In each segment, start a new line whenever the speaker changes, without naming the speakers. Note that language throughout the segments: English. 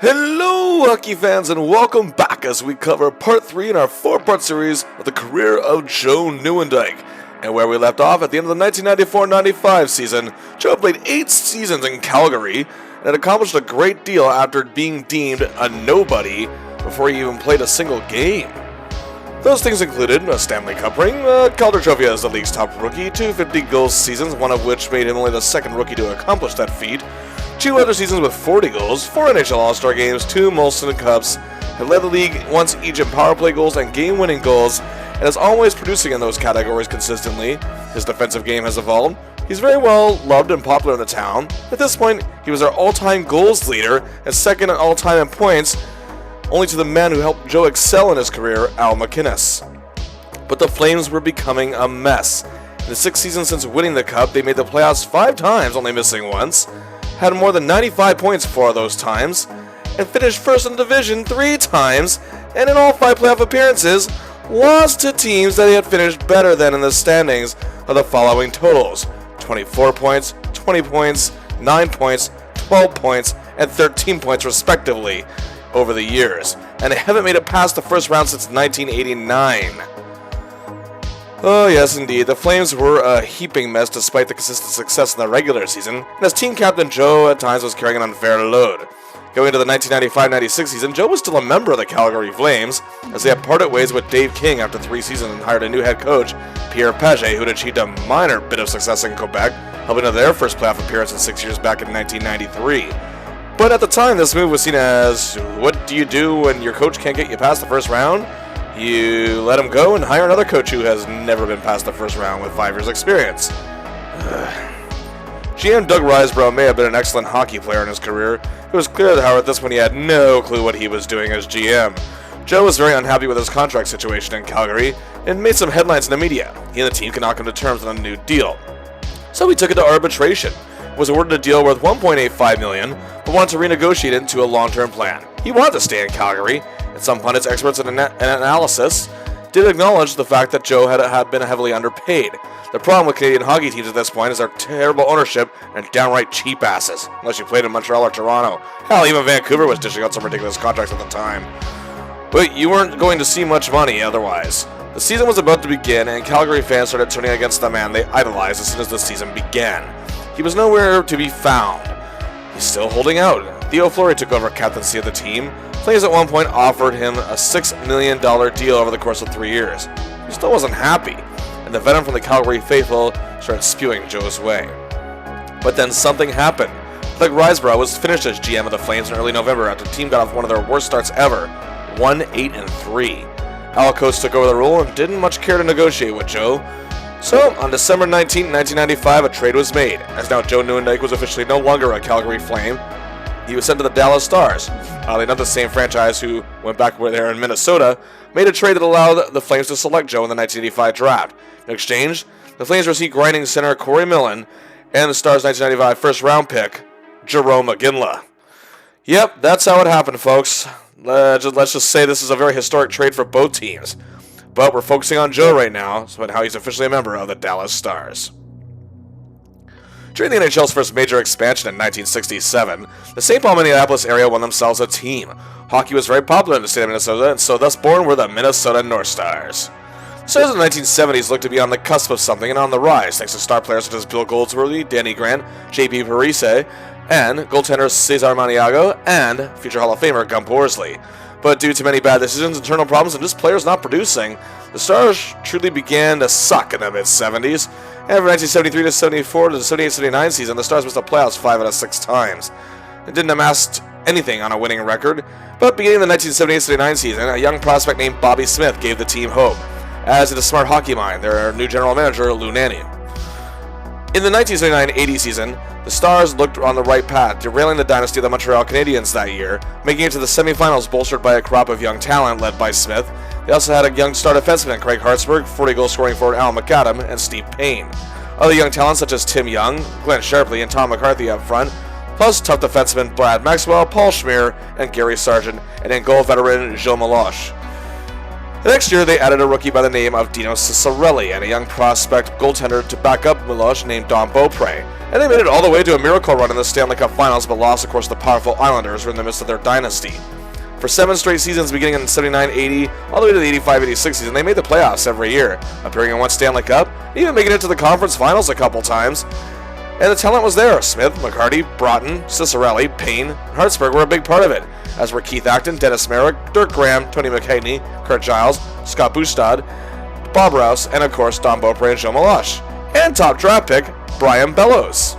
Hello, hockey fans, and welcome back as we cover part 3 in our 4-part series of the career of Joe Nieuwendyk. And where we left off at the end of the 1994-95 season, Joe played 8 seasons in Calgary and had accomplished a great deal after being deemed a nobody before he even played a single game. Those things included a Stanley Cup ring, a Calder Trophy as the league's top rookie, 2 50-goal seasons, one of which made him only the second rookie to accomplish that feat, 2 other seasons with 40 goals, 4 NHL All-Star games, 2 Molson Cups, had led the league once each in power play goals and game-winning goals, and is always producing in those categories consistently. His defensive game has evolved. He's very well loved and popular in the town. At this point, he was our all-time goals leader and second all-time in points, only to the man who helped Joe excel in his career, Al MacInnis. But the Flames were becoming a mess. In the 6 seasons since winning the Cup, they made the playoffs 5 times, only missing once, had more than 95 points 4 of those times, and finished first in the division 3 times, and in all 5 playoff appearances, lost to teams that he had finished better than in the standings of the following totals: 24 points, 20 points, 9 points, 12 points, and 13 points respectively over the years, and they haven't made it past the first round since 1989. Oh yes, indeed. The Flames were a heaping mess despite the consistent success in the regular season, and as team captain, Joe at times was carrying an unfair load. Going into the 1995-96 season, Joe was still a member of the Calgary Flames, as they had parted ways with Dave King after 3 seasons and hired a new head coach, Pierre Paget, who had achieved a minor bit of success in Quebec, helping to their first playoff appearance in 6 years back in 1993. But at the time, this move was seen as, what do you do when your coach can't get you past the first round? You let him go and hire another coach who has never been past the first round with 5 years experience. GM Doug Risebrough may have been an excellent hockey player in his career. It was clear that, however, at this point he had no clue what he was doing as GM. Joe was very unhappy with his contract situation in Calgary and made some headlines in the media. He and the team could not come to terms on a new deal. So he took it to arbitration, was awarded a deal worth $1.85 million, but wanted to renegotiate it into a long-term plan. He wanted to stay in Calgary, and some pundits, experts, and analysis did acknowledge the fact that Joe had been heavily underpaid. The problem with Canadian hockey teams at this point is their terrible ownership and downright cheap asses, unless you played in Montreal or Toronto. Hell, even Vancouver was dishing out some ridiculous contracts at the time. But you weren't going to see much money otherwise. The season was about to begin, and Calgary fans started turning against the man they idolized as soon as the season began. He was nowhere to be found. He's still holding out. Theo Fleury took over captaincy of the team. Flames at one point offered him a $6 million deal over the course of 3 years. He still wasn't happy, and the venom from the Calgary faithful started spewing Joe's way. But then something happened. Doug Risebrough was finished as GM of the Flames in early November after the team got off one of their worst starts ever, 1-8-3. Al Coates took over the role and didn't much care to negotiate with Joe. So, on December 19, 1995, a trade was made, as now Joe Nieuwendyk was officially no longer a Calgary Flame. He was sent to the Dallas Stars. Oddly enough, the same franchise who went back where they were in Minnesota made a trade that allowed the Flames to select Joe in the 1985 draft. In exchange, the Flames received grinding center Corey Millen and the Stars' 1995 first-round pick, Jerome McGinley. Yep, that's how it happened, folks. Let's just say this is a very historic trade for both teams. But we're focusing on Joe right now, and how he's officially a member of the Dallas Stars. During the NHL's first major expansion in 1967, the St. Paul, Minneapolis area won themselves a team. Hockey was very popular in the state of Minnesota, and so thus born were the Minnesota North Stars. The Stars of the 1970s looked to be on the cusp of something and on the rise, thanks to star players such as Bill Goldsworthy, Danny Grant, J.P. Parise, and goaltender Cesar Maniago, and future Hall of Famer Gump Worsley. But due to many bad decisions, internal problems, and just players not producing, the Stars truly began to suck in the mid-70s. And from 1973 to 74 to the 78-79 season, the Stars missed the playoffs 5 out of 6 times. It didn't amass anything on a winning record, but beginning the 1978-79 season, a young prospect named Bobby Smith gave the team hope, as did a smart hockey mind, their new general manager, Lou Nanne. In the 1979-80 season, the Stars looked on the right path, derailing the dynasty of the Montreal Canadiens that year, making it to the semifinals bolstered by a crop of young talent led by Smith. They also had a young star defenseman, Craig Hartsburg, 40-goal scoring forward Al McAdam, and Steve Payne. Other young talents such as Tim Young, Glenn Sharpley, and Tom McCarthy up front, plus tough defensemen Brad Maxwell, Paul Schmier, and Gary Sargent, and in goal veteran Joe Meloche. The next year, they added a rookie by the name of Dino Ciccarelli and a young prospect goaltender to back up Miloš named Don Beaupre, and they made it all the way to a miracle run in the Stanley Cup Finals, but lost, of course, to the powerful Islanders who were in the midst of their dynasty. For 7 straight seasons beginning in 79-80 all the way to the 85-86 season, they made the playoffs every year, appearing in one Stanley Cup, even making it to the conference finals a couple times. And the talent was there. Smith, McCarty, Broughton, Ciccarelli, Payne, and Hartsburg were a big part of it, as were Keith Acton, Dennis Merrick, Dirk Graham, Tony McKegney, Kurt Giles, Scott Bustad, Bob Rouse, and of course Don Beaupre and Joe Miloš. And top draft pick, Brian Bellows.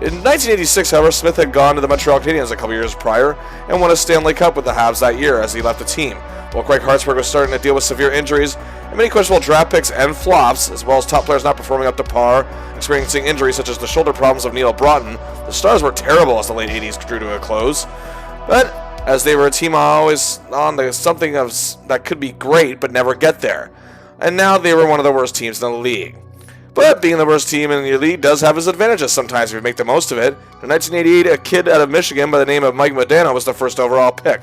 In 1986, however, Smith had gone to the Montreal Canadiens a couple years prior and won a Stanley Cup with the Habs that year as he left the team, while Craig Hartsburg was starting to deal with severe injuries and many questionable draft picks and flops, as well as top players not performing up to par, experiencing injuries such as the shoulder problems of Neil Broughton. The Stars were terrible as the late 80s drew to a close, but as they were a team always on the something of that could be great but never get there, and now they were one of the worst teams in the league. But being the worst team in your league does have its advantages sometimes if you make the most of it. In 1988, a kid out of Michigan by the name of Mike Modano was the first overall pick,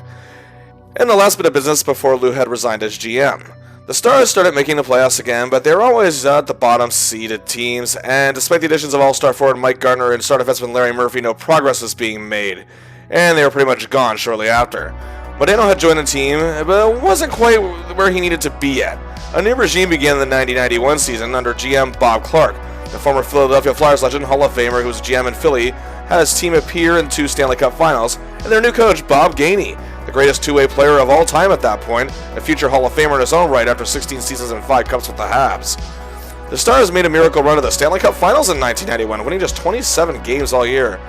and the last bit of business before Lou had resigned as GM. The Stars started making the playoffs again, but they were always at the bottom seeded teams, and despite the additions of all-star forward Mike Gardner and star defenseman Larry Murphy, no progress was being made, and they were pretty much gone shortly after. Modano had joined the team, but wasn't quite where he needed to be yet. A new regime began in the 90-91 season under GM Bob Clark. The former Philadelphia Flyers legend, Hall of Famer, who was GM in Philly, had his team appear in 2 Stanley Cup Finals, and their new coach, Bob Gainey, the greatest two-way player of all time at that point, a future Hall of Famer in his own right after 16 seasons and 5 cups with the Habs. The Stars made a miracle run to the Stanley Cup Finals in 1991, winning just 27 games all year.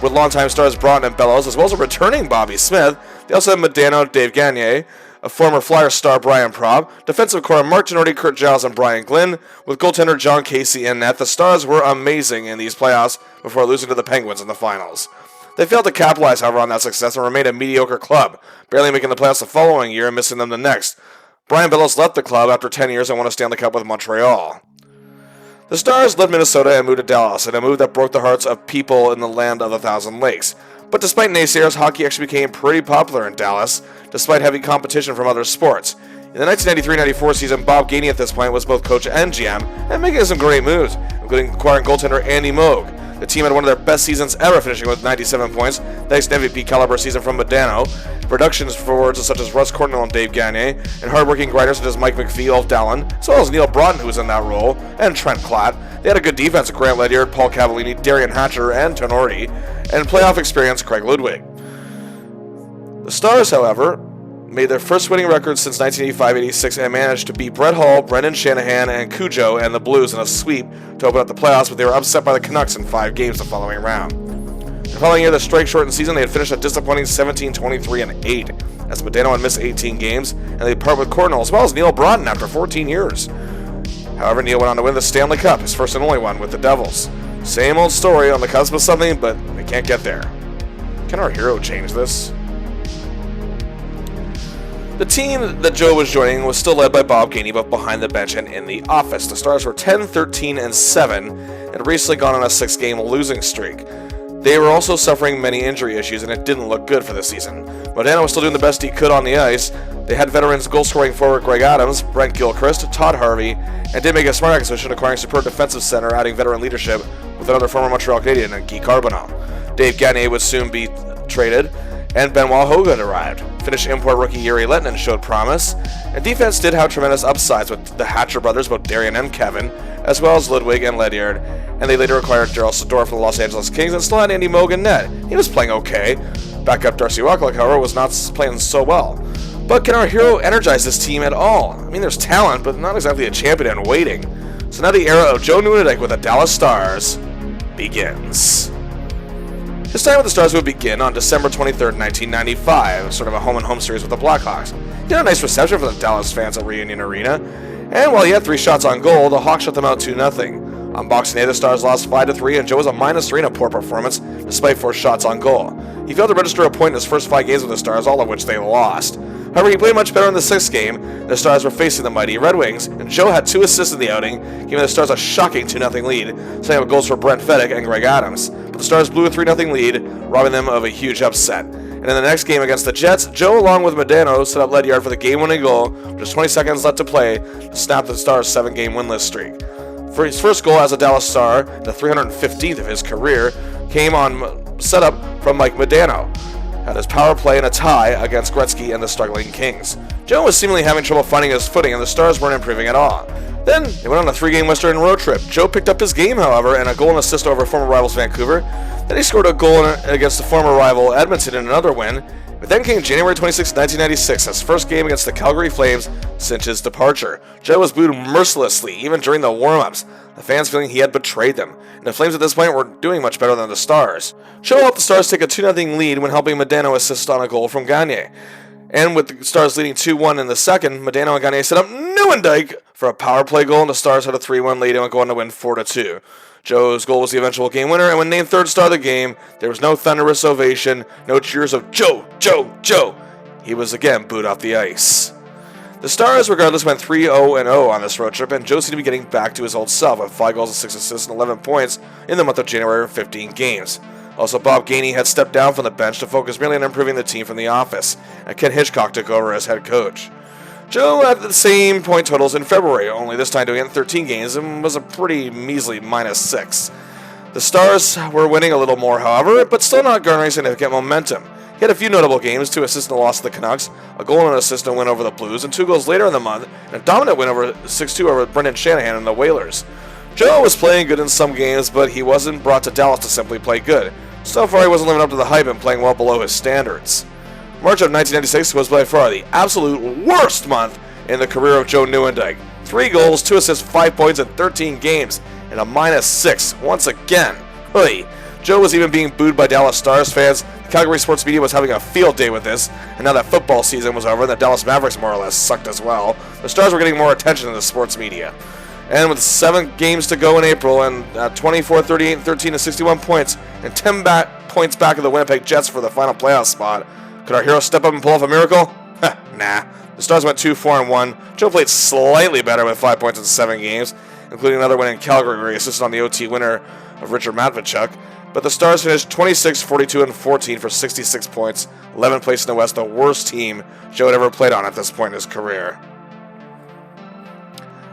With longtime stars Broughton and Bellows, as well as a returning Bobby Smith, they also had Modano, Dave Gagne, a former Flyers star Brian Probb, defensive core Mark Ginordi, Kurt Giles, and Brian Glynn, with goaltender John Casey in net. The Stars were amazing in these playoffs before losing to the Penguins in the finals. They failed to capitalize, however, on that success and remained a mediocre club, barely making the playoffs the following year and missing them the next. Brian Bellows left the club after 10 years and won a Stanley Cup with Montreal. The Stars left Minnesota and moved to Dallas, in a move that broke the hearts of people in the land of the Thousand Lakes. But despite naysayers, hockey actually became pretty popular in Dallas, despite heavy competition from other sports. In the 1993-94 season, Bob Gainey at this point was both coach and GM, and making some great moves, including acquiring goaltender Andy Moog. The team had one of their best seasons ever, finishing with 97 points, thanks to MVP caliber season from Modano, productions for forwards such as Russ Cornell and Dave Gagne, and hardworking grinders such as Mike McPhee, Ulf Dallin, as well as Neil Broughton, who was in that role, and Trent Klatt. They had a good defense with Grant Ledyard, Paul Cavallini, Darian Hatcher, and Tenorti, and playoff experience Craig Ludwig. The Stars, however, made their first winning record since 1985-86 and managed to beat Brett Hull, Brendan Shanahan, and Cujo and the Blues in a sweep to open up the playoffs, but they were upset by the Canucks in 5 games the following round. The following year, the strike-shortened season, they had finished a disappointing 17-23-8, as Modano had missed 18 games, and they part with Cornell as well as Neil Broughton after 14 years. However, Neil went on to win the Stanley Cup, his first and only one, with the Devils. Same old story, on the cusp of something, but they can't get there. Can our hero change this? The team that Joe was joining was still led by Bob Gainey, but behind the bench and in the office. The Stars were 10-13-7 and recently gone on a 6-game losing streak. They were also suffering many injury issues, and it didn't look good for this season. Modano was still doing the best he could on the ice. They had veterans goal-scoring forward Greg Adams, Brent Gilchrist, Todd Harvey, and did make a smart acquisition, acquiring superb defensive center, adding veteran leadership with another former Montreal Canadian, Guy Carbonneau. Dave Gagne would soon be traded, and Benoit Hogan arrived. Finnish import rookie Jiri Lehtinen showed promise, and defense did have tremendous upsides with the Hatcher brothers, both Darian and Kevin, as well as Ludwig and Ledyard, and they later acquired Daryl Sador from the Los Angeles Kings and still had Andy Moog in net. He was playing okay. Backup Darcy Rocklick, however, was not playing so well. But can our hero energize this team at all? I mean, there's talent, but not exactly a champion in waiting. So now the era of Joe Nieuwendyk with the Dallas Stars begins. His time with the Stars would begin on December 23rd, 1995, sort of a home-and-home series with the Blackhawks. He had a nice reception for the Dallas fans at Reunion Arena, and while he had 3 shots on goal, the Hawks shut them out 2-0. On Boxing Day, the Stars lost 5-3, and Joe was a -3 in a poor performance, despite 4 shots on goal. He failed to register a point in his first 5 games with the Stars, all of which they lost. However, he played much better in the 6th game. The Stars were facing the mighty Red Wings, and Joe had 2 assists in the outing, giving the Stars a shocking 2-0 lead, setting up goals for Brent Fedek and Greg Adams. But the Stars blew a 3-0 lead, robbing them of a huge upset. And in the next game against the Jets, Joe, along with Modano, set up lead yard for the game-winning goal with just 20 seconds left to play to snap the Stars' 7-game winless streak. For his first goal as a Dallas Star, the 315th of his career, came on setup from Mike Modano at his power play in a tie against Gretzky and the struggling Kings. Joe was seemingly having trouble finding his footing, and the Stars weren't improving at all. Then they went on a 3-game Western road trip. Joe picked up his game, however, and a goal and assist over former rivals Vancouver. Then he scored a goal against the former rival Edmonton in another win. But then came January 26, 1996, his first game against the Calgary Flames since his departure. Joe was booed mercilessly, even during the warm-ups, the fans feeling he had betrayed them. And the Flames at this point weren't doing much better than the Stars. Joe helped the Stars take a 2-0 lead when helping Modano assist on a goal from Gagne. And with the Stars leading 2-1 in the second, Modano and Gagne set up Nieuwendyk for a power play goal, and the Stars had a 3-1 lead and went on to win 4-2. Joe's goal was the eventual game winner, and when named third star of the game, there was no thunderous ovation, no cheers of Joe, Joe, Joe. He was again booed off the ice. The Stars, regardless, went 3-0-0 on this road trip, and Joe seemed to be getting back to his old self with 5 goals and 6 assists and 11 points in the month of January of 15 games. Also, Bob Gainey had stepped down from the bench to focus merely on improving the team from the office, and Ken Hitchcock took over as head coach. Joe had the same point totals in February, only this time doing it in 13 games, and was a pretty measly -6. The Stars were winning a little more, however, but still not garnering significant momentum. He had a few notable games, 2 assists in the loss to the Canucks, a goal and an assist in a win over the Blues, and 2 goals later in the month, and a dominant win over 6-2 over Brendan Shanahan and the Whalers. Joe was playing good in some games, but he wasn't brought to Dallas to simply play good. So far, he wasn't living up to the hype and playing well below his standards. March of 1996 was by far the absolute worst month in the career of Joe Nieuwendyk. 3 goals, 2 assists, 5 points in 13 games, and a -6 once again. Hey, Joe was even being booed by Dallas Stars fans. The Calgary sports media was having a field day with this, and now that football season was over, and the Dallas Mavericks more or less sucked as well, the Stars were getting more attention in the sports media. And with 7 games to go in April, and 24, 38, and 13 and 61 points, and 10 points back of the Winnipeg Jets for the final playoff spot, could our hero step up and pull off a miracle? Nah. The Stars went 2-4-1. Joe played slightly better with 5 points in 7 games, including another win in Calgary where he assisted on the OT winner of Richard Matvichuk. But the Stars finished 26, 42, and 14 for 66 points, 11th place in the West, the worst team Joe had ever played on at this point in his career.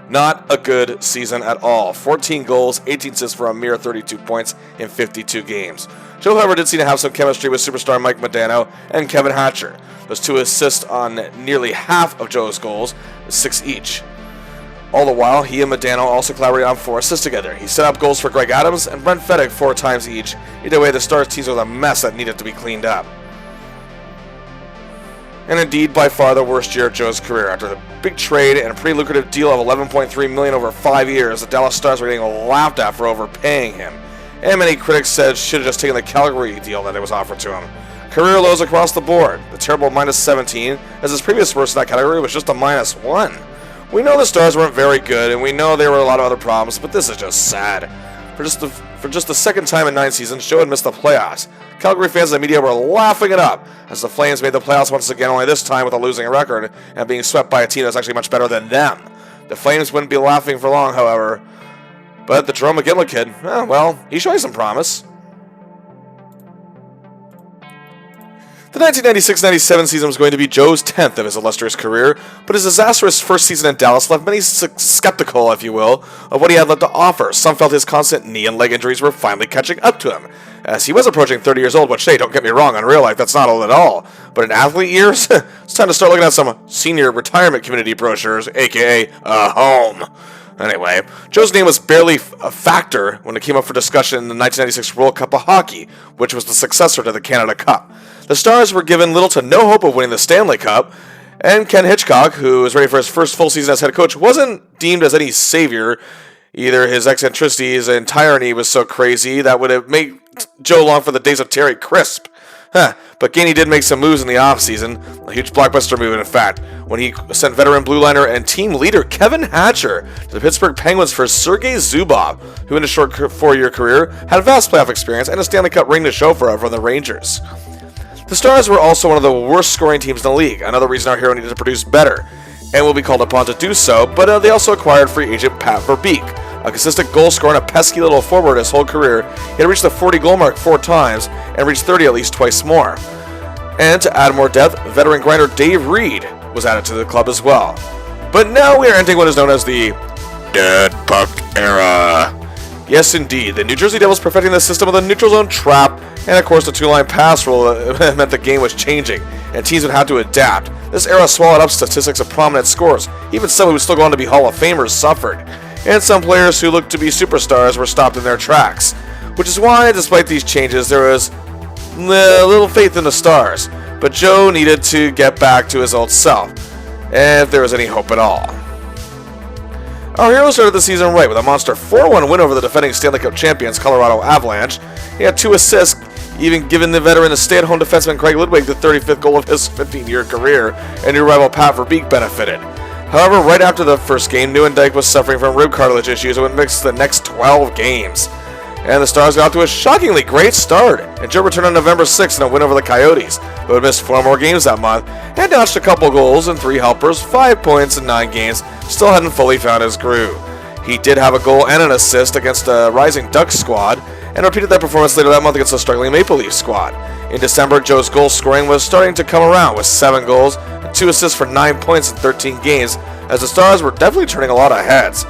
Not a good season at all. 14 goals, 18 assists for a mere 32 points in 52 games. Joe, however, did seem to have some chemistry with superstar Mike Modano and Kevin Hatcher. Those 2 assists on nearly half of Joe's goals, 6 each. All the while, he and Modano also collaborated on 4 assists together. He set up goals for Greg Adams and Brent Fedek 4 times each. Either way, the Stars teams was a mess that needed to be cleaned up. And indeed, by far the worst year of Joe's career. After the big trade and a pretty lucrative deal of $11.3 million over 5 years, the Dallas Stars were getting laughed at for overpaying him. And many critics said should have just taken the Calgary deal that it was offered to him. Career lows across the board. The terrible -17, as his previous worst in that category was just a -1. We know the Stars weren't very good, and we know there were a lot of other problems, but this is just sad. For just the second time in 9 seasons, Joe had missed the playoffs. Calgary fans and the media were laughing it up as the Flames made the playoffs once again, only this time with a losing record and being swept by a team that's actually much better than them. The Flames wouldn't be laughing for long, however. But the Jerome McGinley kid, well, he's showing some promise. The 1996-97 season was going to be Joe's 10th of his illustrious career, but his disastrous first season in Dallas left many skeptical, if you will, of what he had left to offer. Some felt his constant knee and leg injuries were finally catching up to him, as he was approaching 30 years old, which, hey, don't get me wrong, in real life that's not old at all. But in athlete years, it's time to start looking at some senior retirement community brochures, aka a home. Anyway, Joe's name was barely a factor when it came up for discussion in the 1996 World Cup of Hockey, which was the successor to the Canada Cup. The Stars were given little to no hope of winning the Stanley Cup, and Ken Hitchcock, who was ready for his first full season as head coach, wasn't deemed as any savior. Either his eccentricities and tyranny was so crazy that would have made Joe long for the days of Terry Crisp. But Gainey did make some moves in the offseason, a huge blockbuster move in fact, when he sent veteran blue liner and team leader Kevin Hatcher to the Pittsburgh Penguins for Sergei Zubov, who in a short 4-year career had vast playoff experience and a Stanley Cup ring to show for it from the Rangers. The Stars were also one of the worst scoring teams in the league, another reason our hero needed to produce better, and will be called upon to do so, but they also acquired free agent Pat Verbeek, a consistent goal scorer and a pesky little forward his whole career. He had reached the 40-goal mark 4 times and reached 30 at least twice more. And to add more depth, veteran grinder Dave Reed was added to the club as well. But now we are entering what is known as the Dead Puck Era. Yes, indeed, the New Jersey Devils perfecting the system of the neutral zone trap, and of course the two-line pass rule meant the game was changing, and teams would have to adapt. This era swallowed up statistics of prominent scorers. Even some who would still go on to be Hall of Famers suffered, and some players who looked to be superstars were stopped in their tracks. Which is why, despite these changes, there was little faith in the Stars, but Joe needed to get back to his old self, if there was any hope at all. Our hero started the season right with a monster 4-1 win over the defending Stanley Cup champions Colorado Avalanche. He had 2 assists, even giving the veteran the stay-at-home defenseman Craig Ludwig the 35th goal of his 15-year career, and new rival Pat Verbeek benefited. However, right after the first game, Nieuwendyk was suffering from rib cartilage issues and would miss the next 12 games. And the Stars got off to a shockingly great start, and Joe returned on November 6th in a win over the Coyotes, but would miss 4 more games that month, and notched a couple goals and 3 helpers, 5 points in 9 games, still hadn't fully found his groove. He did have a goal and an assist against a rising Ducks squad, and repeated that performance later that month against the struggling Maple Leafs squad. In December, Joe's goal scoring was starting to come around with 7 goals and 2 assists for 9 points in 13 games, as the Stars were definitely turning a lot of heads.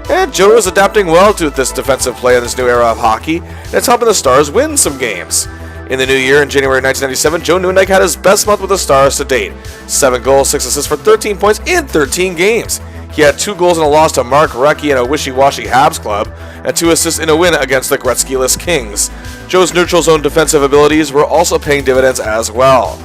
And Joe is adapting well to this defensive play in this new era of hockey, and it's helping the Stars win some games. In the new year, in January 1997, Joe Nieuwendyk had his best month with the Stars to date. 7 goals, 6 assists for 13 points in 13 games. He had 2 goals in a loss to Mark Recchi and a wishy-washy Habs club, and 2 assists in a win against the Gretzky-less Kings. Joe's neutral zone defensive abilities were also paying dividends as well.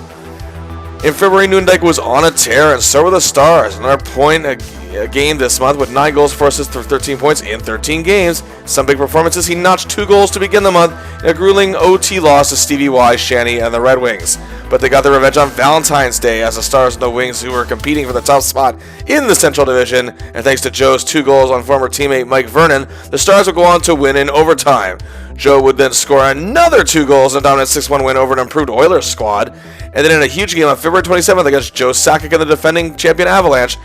In February, Nieuwendyk was on a tear, and so were the Stars. Another point a game this month with 9 goals, 4 assists for 13 points in 13 games. Some big performances. He notched 2 goals to begin the month in a grueling OT loss to Stevie Y, Shanny, and the Red Wings. But they got their revenge on Valentine's Day as the Stars and the Wings, who were competing for the top spot in the Central Division, and thanks to Joe's 2 goals on former teammate Mike Vernon, the Stars would go on to win in overtime. Joe would then score another 2 goals in a dominant 6-1 win over an improved Oilers squad, and then in a huge game on February 27th against Joe Sakic and the defending champion Avalanche,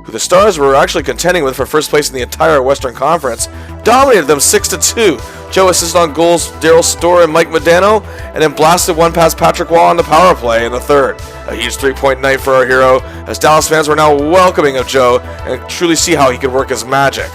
who the Stars were actually contending with for first place in the entire Western Conference, dominated them 6-2. Joe assisted on goals Daryl Storr and Mike Modano, and then blasted one past Patrick Waugh on the power play in the third. A huge 3-point night for our hero, as Dallas fans were now welcoming of Joe and truly see how he could work his magic.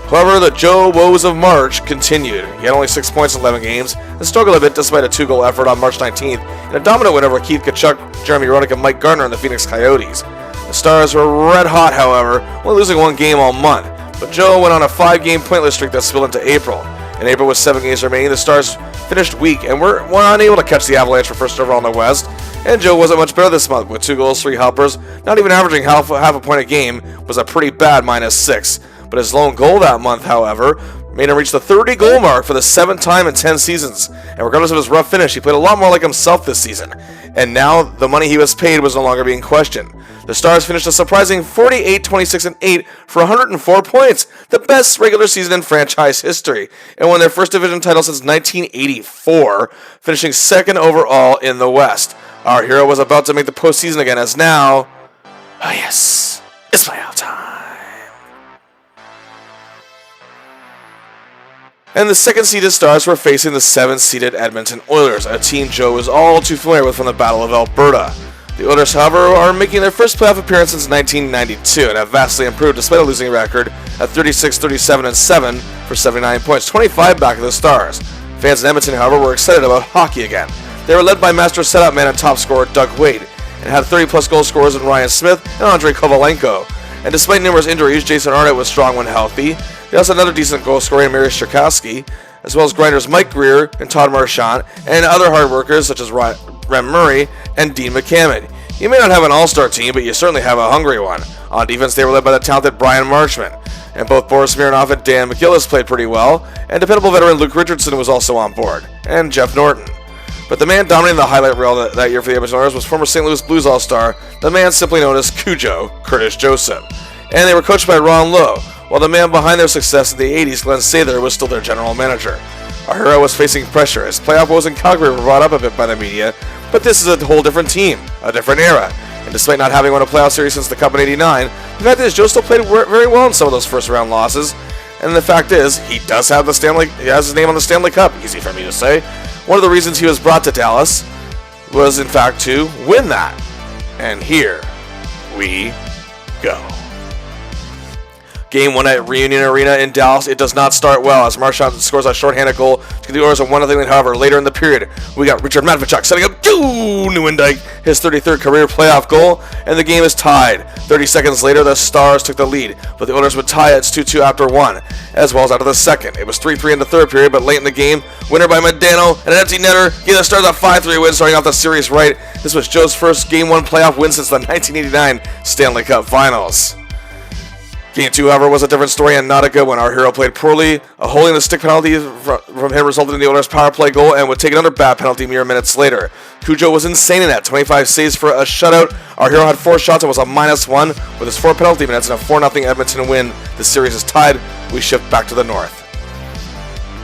However, the Joe woes of March continued. He had only 6 points in 11 games and struggled a bit despite a 2-goal effort on March 19th in a dominant win over Keith Tkachuk, Jeremy Roenick, and Mike Gardner and the Phoenix Coyotes. The Stars were red hot, however, only losing 1 game all month, but Joe went on a 5-game pointless streak that spilled into April. In April, with 7 games remaining, the Stars finished weak and were unable to catch the Avalanche for first overall in the West, and Joe wasn't much better this month with 2 goals, 3 helpers, not even averaging half a point a game, was a pretty bad -6. But his lone goal that month, however, made him reach the 30-goal mark for the 7th time in 10 seasons. And regardless of his rough finish, he played a lot more like himself this season. And now the money he was paid was no longer being questioned. The Stars finished a surprising 48, 26, and 8 for 104 points, the best regular season in franchise history, and won their first division title since 1984, finishing 2nd overall in the West. Our hero was about to make the postseason again, as now, oh yes, it's playoff time. And the 2nd-seeded Stars were facing the 7th-seeded Edmonton Oilers, a team Joe was all too familiar with from the Battle of Alberta. The Oilers, however, are making their first playoff appearance since 1992 and have vastly improved despite a losing record at 36, 37, and 7 for 79 points, 25 back of the Stars. Fans in Edmonton, however, were excited about hockey again. They were led by master setup man and top scorer Doug Wade, and had 30-plus goal scorers in Ryan Smith and Andrei Kovalenko. And despite numerous injuries, Jason Arnott was strong when healthy. They also had another decent goal scorer in Mariusz Czerkawski, as well as grinders Mike Greer and Todd Marchant, and other hard workers such as Rem Murray and Dean McCammon. You may not have an all-star team, but you certainly have a hungry one. On defense, they were led by the talented Brian Marchment, and both Boris Mironov and Dan McGillis played pretty well, and dependable veteran Luke Richardson was also on board, and Jeff Norton. But the man dominating the highlight reel that year for the Edmonton Oilers was former St. Louis Blues all-star, the man simply known as Cujo, Curtis Joseph. And they were coached by Ron Lowe, while the man behind their success in the 80s, Glenn Sather, was still their general manager. Our hero was facing pressure as playoff woes in Calgary were brought up a bit by the media, but this is a whole different team, a different era. And despite not having won a playoff series since the Cup in '89, the fact is Joe still played very well in some of those first-round losses. And the fact is, he does have he has his name on the Stanley Cup, easy for me to say. One of the reasons he was brought to Dallas was in fact to win that. And here we go. Game 1 at Reunion Arena in Dallas. It does not start well as Marchand scores a shorthanded goal to give the Oilers a 1-0 lead. However, later in the period, we got Richard Matvichuk setting up Joe Nieuwendyk, his 33rd career playoff goal, and the game is tied. 30 seconds later, the Stars took the lead, but the Oilers would tie it 2-2 after 1, as well as after the second. It was 3-3 in the third period, but late in the game, winner by Modano and an empty netter gave the Stars a 5-3 win, starting off the series right. This was Joe's first Game 1 playoff win since the 1989 Stanley Cup Finals. Game 2, however, was a different story and not a good one. Our hero played poorly. A holding the stick penalty from him resulted in the Oilers' power play goal and would take another bad penalty mere minutes later. Cujo was insane in that, 25 saves for a shutout. Our hero had 4 shots and was a -1 with his 4 penalty minutes and a 4-0 Edmonton win. The series is tied. We shift back to the north.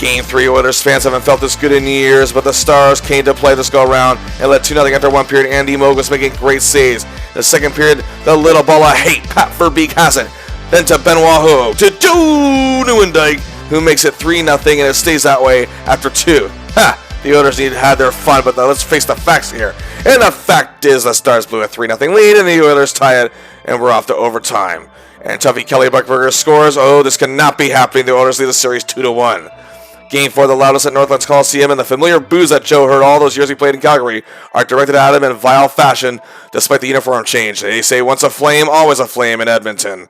Game 3, Oilers fans haven't felt this good in years, but the Stars came to play this go-around and led 2-0 after one period. Andy Moog was making great saves. In the second period, the little ball of hate, Pat Verbeek has it. Then to Benoit Ho, to Joe Nieuwendyk, who makes it 3-0, and it stays that way after 2. The Oilers had their fun, but let's face the facts here. And the fact is the Stars blew a 3-0 lead, and the Oilers tie it, and we're off to overtime. And Tuffy Kelly Buckberger scores. Oh, this cannot be happening. The Oilers lead the series 2-1. Game 4, the loudest at Northlands Coliseum, and the familiar boos that Joe heard all those years he played in Calgary are directed at him in vile fashion, despite the uniform change. They say once a flame, always a flame in Edmonton.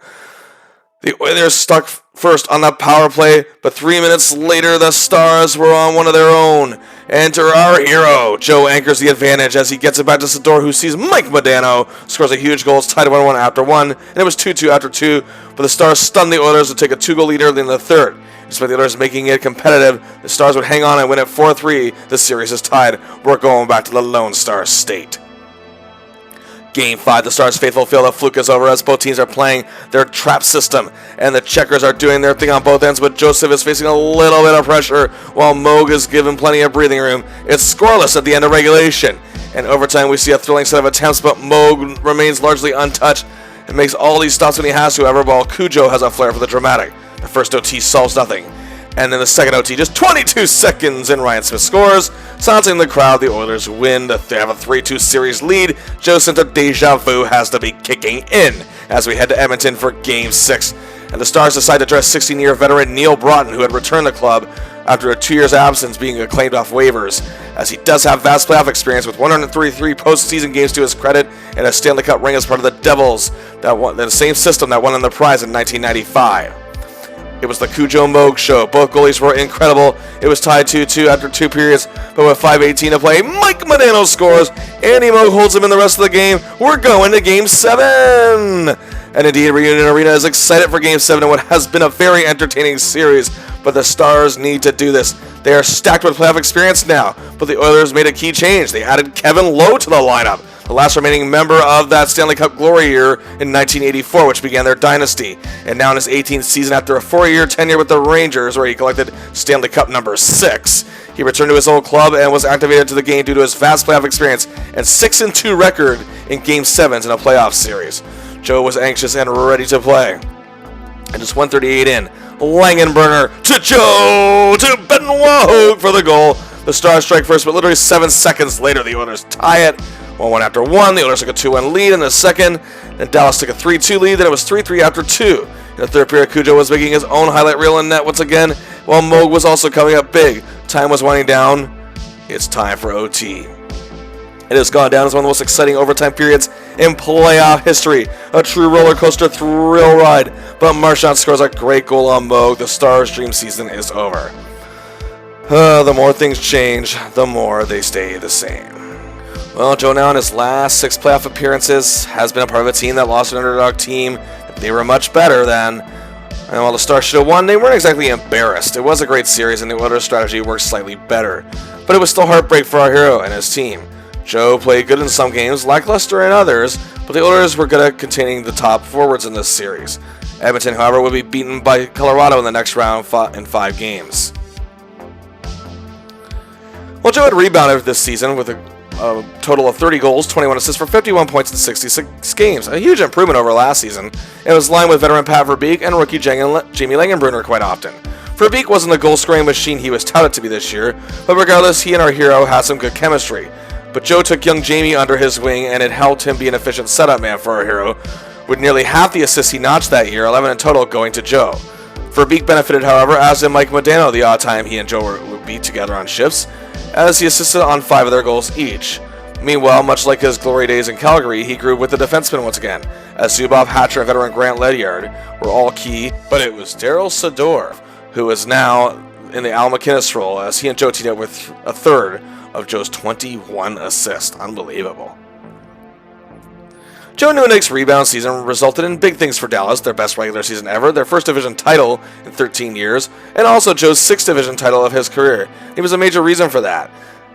The Oilers stuck first on the power play, but 3 minutes later, the Stars were on one of their own. Enter our hero. Joe anchors the advantage as he gets it back to Sador, who sees Mike Modano, scores a huge goal. It's tied 1-1 after 1, and it was 2-2 after 2, but the Stars stunned the Oilers to take a 2-goal lead early in the third. Despite the Oilers making it competitive, the Stars would hang on and win at 4-3. The series is tied. We're going back to the Lone Star State. Game 5, the Stars faithful feel the fluke is over as both teams are playing their trap system, and the checkers are doing their thing on both ends, but Joseph is facing a little bit of pressure while Moog is given plenty of breathing room. It's scoreless at the end of regulation. In overtime, we see a thrilling set of attempts, but Moog remains largely untouched and makes all these stops when he has to, however, while Cujo has a flair for the dramatic. The first OT solves nothing. And then the second OT, just 22 seconds, and Ryan Smith scores. Silencing the crowd, the Oilers win. They have a 3-2 series lead. Joe sent a deja vu has to be kicking in as we head to Edmonton for Game 6. And the Stars decide to dress 16-year veteran Neil Broughton, who had returned the club after a 2 years absence, being acclaimed off waivers, as he does have vast playoff experience with 133 postseason games to his credit and a Stanley Cup ring as part of the Devils, that won the same system that won him the prize in 1995. It was the Cujo Moog show. Both goalies were incredible. It was tied 2-2 after 2 periods, but with 5:18 to play, Mike Modano scores. Andy Moog holds him in the rest of the game. We're going to Game 7. And indeed, Reunion Arena is excited for Game 7 in what has been a very entertaining series, but the Stars need to do this. They are stacked with playoff experience now, but the Oilers made a key change. They added Kevin Lowe to the lineup, the last remaining member of that Stanley Cup glory year in 1984, which began their dynasty. And now in his 18th season, after a 4-year tenure with the Rangers, where he collected Stanley Cup number 6, he returned to his old club and was activated to the game due to his vast playoff experience and 6-2 record in Game 7s in a playoff series. Joe was anxious and ready to play. And just 1:38 in, Langenbrunner to Joe, to Benoit Hogue for the goal. The Stars strike first, but literally 7 seconds later, the Oilers tie it. 1-1 after 1. The Oilers took a 2-1 lead in the second. Then Dallas took a 3-2 lead. Then it was 3-3 after 2. In the third period, Cujo was making his own highlight reel in net once again, while Moog was also coming up big. Time was winding down. It's time for OT. It has gone down as one of the most exciting overtime periods in playoff history. A true roller coaster thrill ride. But Marchand scores a great goal on Moog. The Stars' dream season is over. The more things change, the more they stay the same. Well, Joe now in his last 6 playoff appearances has been a part of a team that lost an underdog team that they were much better than. And while the Stars should have won, they weren't exactly embarrassed. It was a great series and the Oilers' strategy worked slightly better. But it was still heartbreak for our hero and his team. Joe played good in some games, lackluster in others, but the Oilers were good at containing the top forwards in this series. Edmonton, however, would be beaten by Colorado in the next round in 5 games. Well, Joe had rebounded this season with a total of 30 goals, 21 assists for 51 points in 66 games. A huge improvement over last season. It was lined with veteran Pat Verbeek and rookie Jamie Langenbrunner quite often. Verbeek wasn't the goal-scoring machine he was touted to be this year, but regardless, he and our hero had some good chemistry. but Joe took young Jamie under his wing, and it helped him be an efficient setup man for our hero, with nearly half the assists he notched that year, 11 in total, going to Joe. Verbeek benefited, however, as did Mike Modano the odd time he and Joe would be together on shifts, as he assisted on 5 of their goals each. Meanwhile, much like his glory days in Calgary, he grew with the defensemen once again, as Zubov, Hatcher, and veteran Grant Ledyard were all key, but it was Daryl Sador, who is now in the Al MacInnis role, as he and Joe teamed up with a third of Joe's 21 assists. Unbelievable. Joe Nieuwendyk's rebound season resulted in big things for Dallas, their best regular season ever, their first division title in 13 years, and also Joe's 6th division title of his career. He was a major reason for that.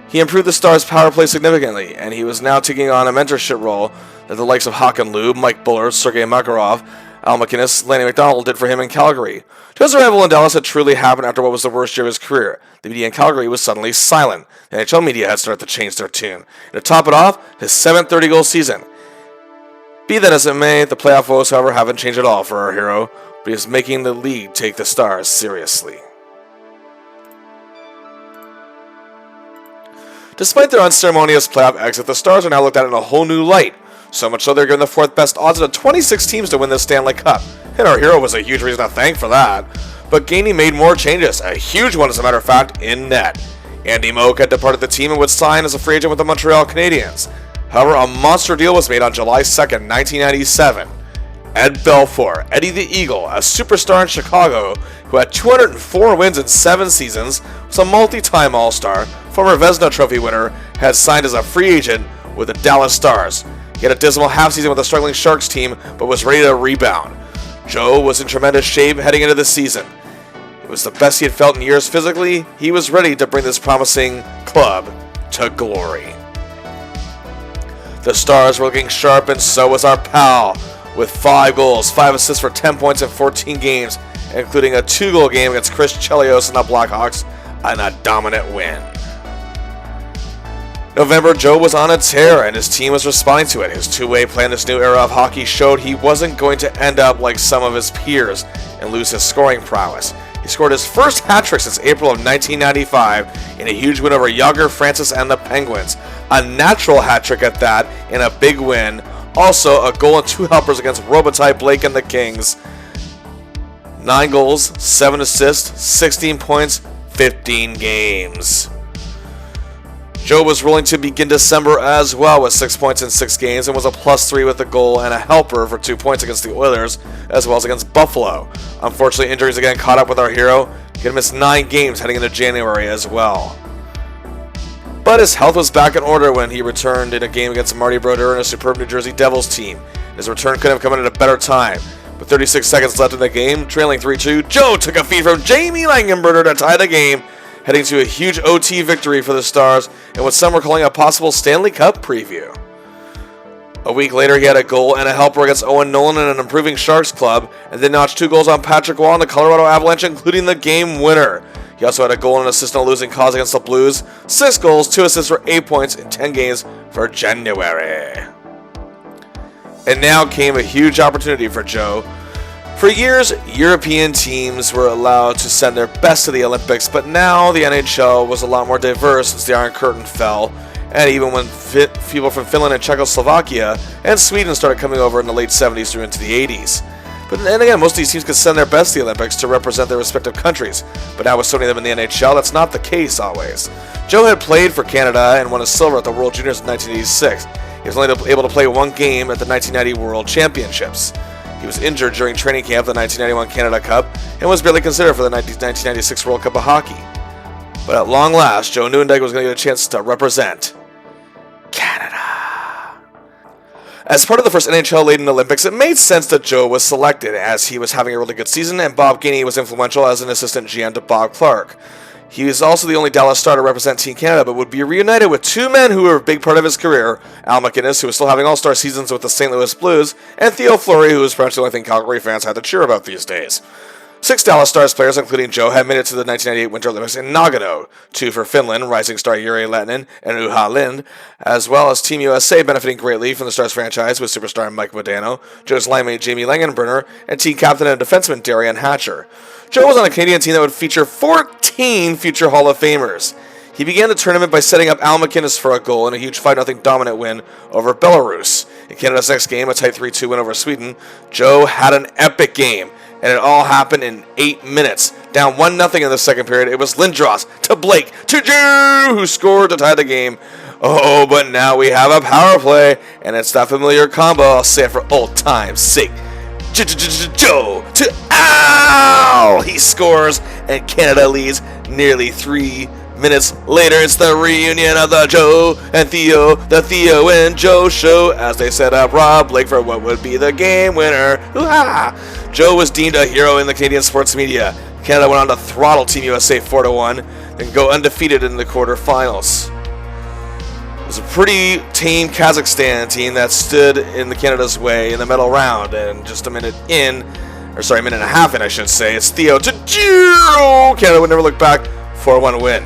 He improved the Stars' power play significantly, and he was now taking on a mentorship role that the likes of Hakan Lube, Mike Bullard, Sergei Makarov, Al MacInnis, Lanny McDonald did for him in Calgary. Joe's arrival in Dallas had truly happened after what was the worst year of his career. The media in Calgary was suddenly silent. The NHL media had started to change their tune. And to top it off, his 7th 30-goal season. Be that as it may, the playoff woes, however, haven't changed at all for our hero, but he is making the league take the Stars seriously. Despite their unceremonious playoff exit, the Stars are now looked at in a whole new light. So much so they're given the 4th best odds of 26 teams to win the Stanley Cup. And our hero was a huge reason to thank for that. But Gainey made more changes, a huge one as a matter of fact, in net. Andy Moak had departed the team and would sign as a free agent with the Montreal Canadiens. However, a monster deal was made on July 2nd, 1997. Ed Belfour, Eddie the Eagle, a superstar in Chicago who had 204 wins in 7 seasons, was a multi-time All-Star, former Vezina Trophy winner, had signed as a free agent with the Dallas Stars. He had a dismal half-season with the struggling Sharks team, but was ready to rebound. Joe was in tremendous shape heading into the season. It was the best he had felt in years physically. He was ready to bring this promising club to glory. The Stars were looking sharp, and so was our pal, with 5 goals, 5 assists for 10 points in 14 games, including a 2-goal game against Chris Chelios and the Blackhawks, and a dominant win. November, Joe was on a tear, and his team was responding to it. His two-way play in this new era of hockey showed he wasn't going to end up like some of his peers and lose his scoring prowess. He scored his first hat-trick since April of 1995 in a huge win over Yager, Francis, and the Penguins. A natural hat-trick at that in a big win. Also, a goal and 2 helpers against Robitaille, Blake, and the Kings. 9 goals, 7 assists, 16 points, 15 games. Joe was rolling to begin December as well with 6 points in 6 games and was a +3 with a goal and a helper for 2 points against the Oilers as well as against Buffalo. Unfortunately, injuries again caught up with our hero. He had missed 9 games heading into January as well. But his health was back in order when he returned in a game against Marty Brodeur and a superb New Jersey Devils team. His return couldn't have come in at a better time. With 36 seconds left in the game, trailing 3-2, Joe took a feed from Jamie Langenberger to tie the game, heading to a huge OT victory for the Stars in what some were calling a possible Stanley Cup preview. A week later, he had a goal and a helper against Owen Nolan in an improving Sharks club, and then notched 2 goals on Patrick Wall in the Colorado Avalanche, including the game winner. He also had a goal and an assist in a losing cause against the Blues, 6 goals, 2 assists for 8 points in 10 games for January. And now came a huge opportunity for Joe. For years, European teams were allowed to send their best to the Olympics, but now the NHL was a lot more diverse since the Iron Curtain fell, and even when people from Finland and Czechoslovakia and Sweden started coming over in the late 70s through into the 80s. But then again, most of these teams could send their best to the Olympics to represent their respective countries, but now with so many of them in the NHL, that's not the case always. Joe had played for Canada and won a silver at the World Juniors in 1986. He was only able to play 1 game at the 1990 World Championships. He was injured during training camp of the 1991 Canada Cup and was barely considered for the 1996 World Cup of Hockey. But at long last, Joe Nieuwendyk was going to get a chance to represent Canada. As part of the first NHL-laden Olympics, it made sense that Joe was selected, as he was having a really good season, and Bob Gainey was influential as an assistant GM to Bob Clarke. He was also the only Dallas Star to represent Team Canada, but would be reunited with 2 men who were a big part of his career, Al MacInnis, who was still having all-star seasons with the St. Louis Blues, and Theo Fleury, who was perhaps the only thing Calgary fans had to cheer about these days. 6 Dallas Stars players, including Joe, had made it to the 1998 Winter Olympics in Nagano, 2 for Finland, rising star Jiri Lehtinen and Juha Lind, as well as Team USA benefiting greatly from the Stars franchise with superstar Mike Modano, Joe's line mate Jamie Langenberger, and team captain and defenseman Darian Hatcher. Joe was on a Canadian team that would feature 14 future Hall of Famers. He began the tournament by setting up Al McInnes for a goal in a huge 5-0 dominant win over Belarus. In Canada's next game, a tight 3-2 win over Sweden, Joe had an epic game, and it all happened in 8 minutes. Down 1-0 in the second period, it was Lindros to Blake to Joe, who scored to tie the game. Oh, but now we have a power play, and it's that familiar combo. I'll say it for old time's sake. Joe to Al! He scores, and Canada leads nearly 3 minutes later. It's the reunion of the Joe and Theo, the Theo and Joe show, as they set up Rob Blake for what would be the game winner. Hoo-ha! Joe was deemed a hero in the Canadian sports media. Canada went on to throttle Team USA 4-1 and go undefeated in the quarterfinals. It was a pretty tame Kazakhstan team that stood in the Canada's way in the medal round, and just a minute and a half in, I should say, it's Theo to Joe. Canada would never look back. 4-1 win.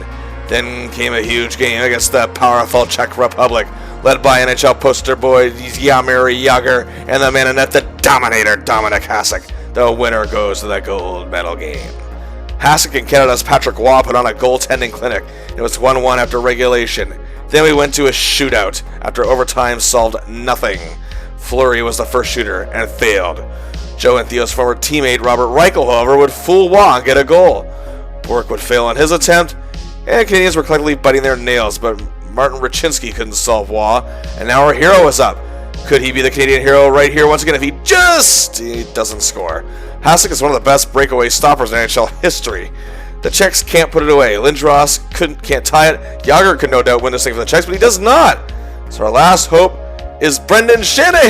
Then came a huge game against the powerful Czech Republic, led by NHL poster boy Jaromír Jágr and the man in net, the Dominator Dominik Hasek. The winner goes to the gold medal game. Hasek and Canada's Patrick Waugh put on a goaltending clinic. It was 1-1 after regulation. Then we went to a shootout after overtime solved nothing. Fleury was the first shooter and failed. Joe and Theo's former teammate Robert Reichel, however, would fool Waugh and get a goal. Bork would fail on his attempt, and Canadians were collectively biting their nails, but Martin Rachinski couldn't solve Waugh, and now our hero is up. Could he be the Canadian hero right here once again if he doesn't score? Hasek is one of the best breakaway stoppers in NHL history. The Czechs can't put it away. Lindros can't tie it. Jágr could no doubt win this thing for the Czechs, but he does not. So our last hope is Brendan Shanahan.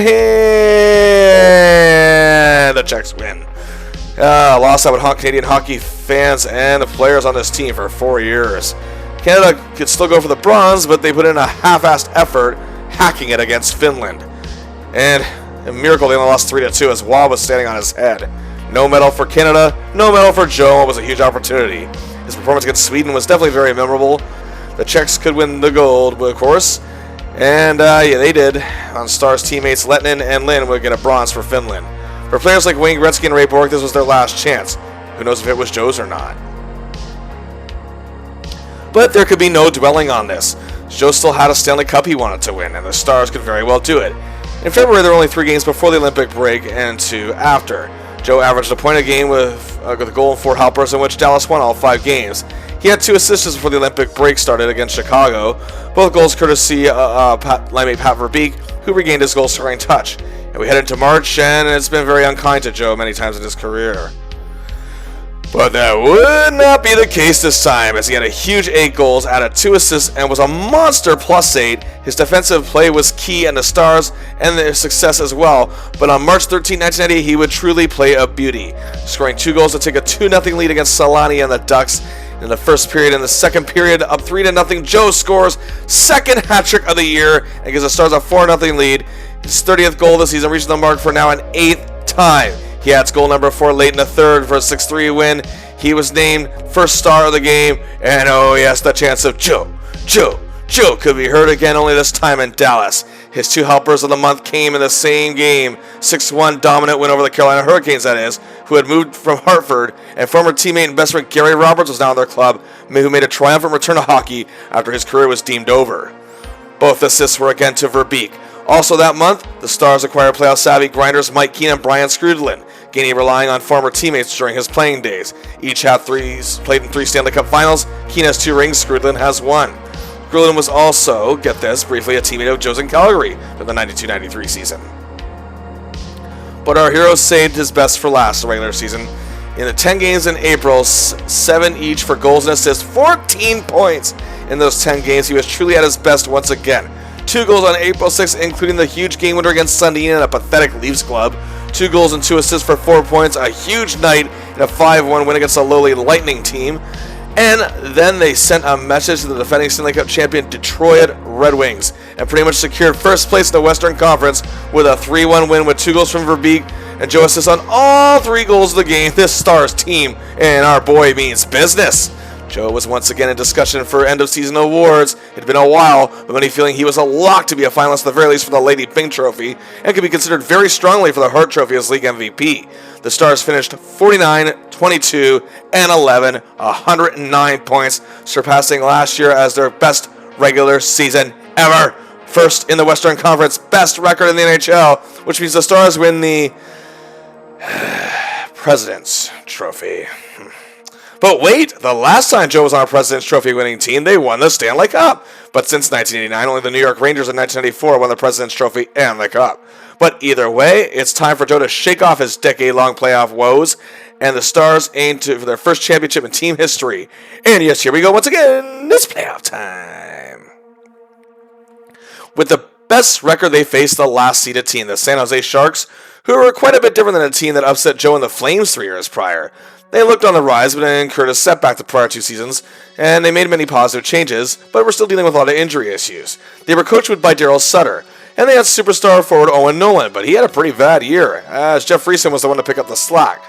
The Czechs win. Lost that would haunt Canadian hockey fans and the players on this team for 4 years. Canada could still go for the bronze, but they put in a half-assed effort, hacking it against Finland. And a miracle they only lost 3-2 as Waugh was standing on his head. No medal for Canada, no medal for Joe. It was a huge opportunity. His performance against Sweden was definitely very memorable. The Czechs could win the gold, of course. And they did. On Stars teammates Lettinen and Lynn would get a bronze for Finland. For players like Wayne Gretzky and Ray Bork, this was their last chance. Who knows if it was Joe's or not. But there could be no dwelling on this. Joe still had a Stanley Cup he wanted to win, and the Stars could very well do it. In February, there were only 3 games before the Olympic break and 2 after. Joe averaged a point a game with a goal and 4 helpers, in which Dallas won all 5 games. He had 2 assists before the Olympic break started against Chicago, both goals courtesy linemate Pat Verbeek, who regained his goal-scoring touch. And we head into March, and it's been very unkind to Joe many times in his career. But that would not be the case this time, as he had a huge 8 goals, added 2 assists, and was a monster +8. His defensive play was key in the Stars and their success as well. But on March 13, 1990, he would truly play a beauty, scoring 2 goals to take a 2-0 lead against Solani and the Ducks in the first period. In the second period, up 3-0, Joe scores second hat-trick of the year and gives the Stars a 4-0 lead. His 30th goal this season, reaching the mark for now an 8th time. He adds goal number 4 late in the third for a 6-3 win. He was named first star of the game, and oh yes, the chance of Joe could be heard again, only this time in Dallas. His 2 helpers of the month came in the same game. 6-1 dominant win over the Carolina Hurricanes, that is, who had moved from Hartford, and former teammate and best friend Gary Roberts was now in their club, who made a triumphant return to hockey after his career was deemed over. Both assists were again to Verbeek. Also that month, the Stars acquired playoff-savvy grinders Mike Keane and Brian Skrudlin, Gainey relying on former teammates during his playing days. Each have played in 3 Stanley Cup Finals. Keane has 2 rings, Skrudlin has 1. Skrudlin was also, get this, briefly a teammate of Joe's in Calgary for the 92-93 season. But our hero saved his best for last the regular season. In the 10 games in April, 7 each for goals and assists, 14 points in those 10 games. He was truly at his best once again. 2 goals on April 6th, including the huge game winner against Sundin and a pathetic Leafs club. 2 goals and 2 assists for 4 points, a huge night in a 5-1 win against a lowly Lightning team. And then they sent a message to the defending Stanley Cup champion Detroit Red Wings and pretty much secured first place in the Western Conference with a 3-1 win with 2 goals from Verbeek and Joe assists on all 3 goals of the game. This Stars team and our boy means business. Joe was once again in discussion for end-of-season awards. It had been a while, but many feeling he was a lock to be a finalist at the very least for the Lady Byng Trophy, and could be considered very strongly for the Hart Trophy as league MVP. The Stars finished 49, 22, and 11, 109 points, surpassing last year as their best regular season ever. First in the Western Conference, best record in the NHL, which means the Stars win the President's Trophy. But wait, the last time Joe was on a President's Trophy winning team, they won the Stanley Cup. But since 1989, only the New York Rangers in 1994 won the President's Trophy and the Cup. But either way, it's time for Joe to shake off his decade-long playoff woes, and the Stars aim for their first championship in team history. And yes, here we go once again, it's playoff time. With the best record, they faced the last seeded team, the San Jose Sharks, who were quite a bit different than a team that upset Joe and the Flames 3 years prior. They looked on the rise, but incurred a setback the prior 2 seasons, and they made many positive changes, but were still dealing with a lot of injury issues. They were coached by Daryl Sutter, and they had superstar forward Owen Nolan, but he had a pretty bad year, as Jeff Friesen was the one to pick up the slack.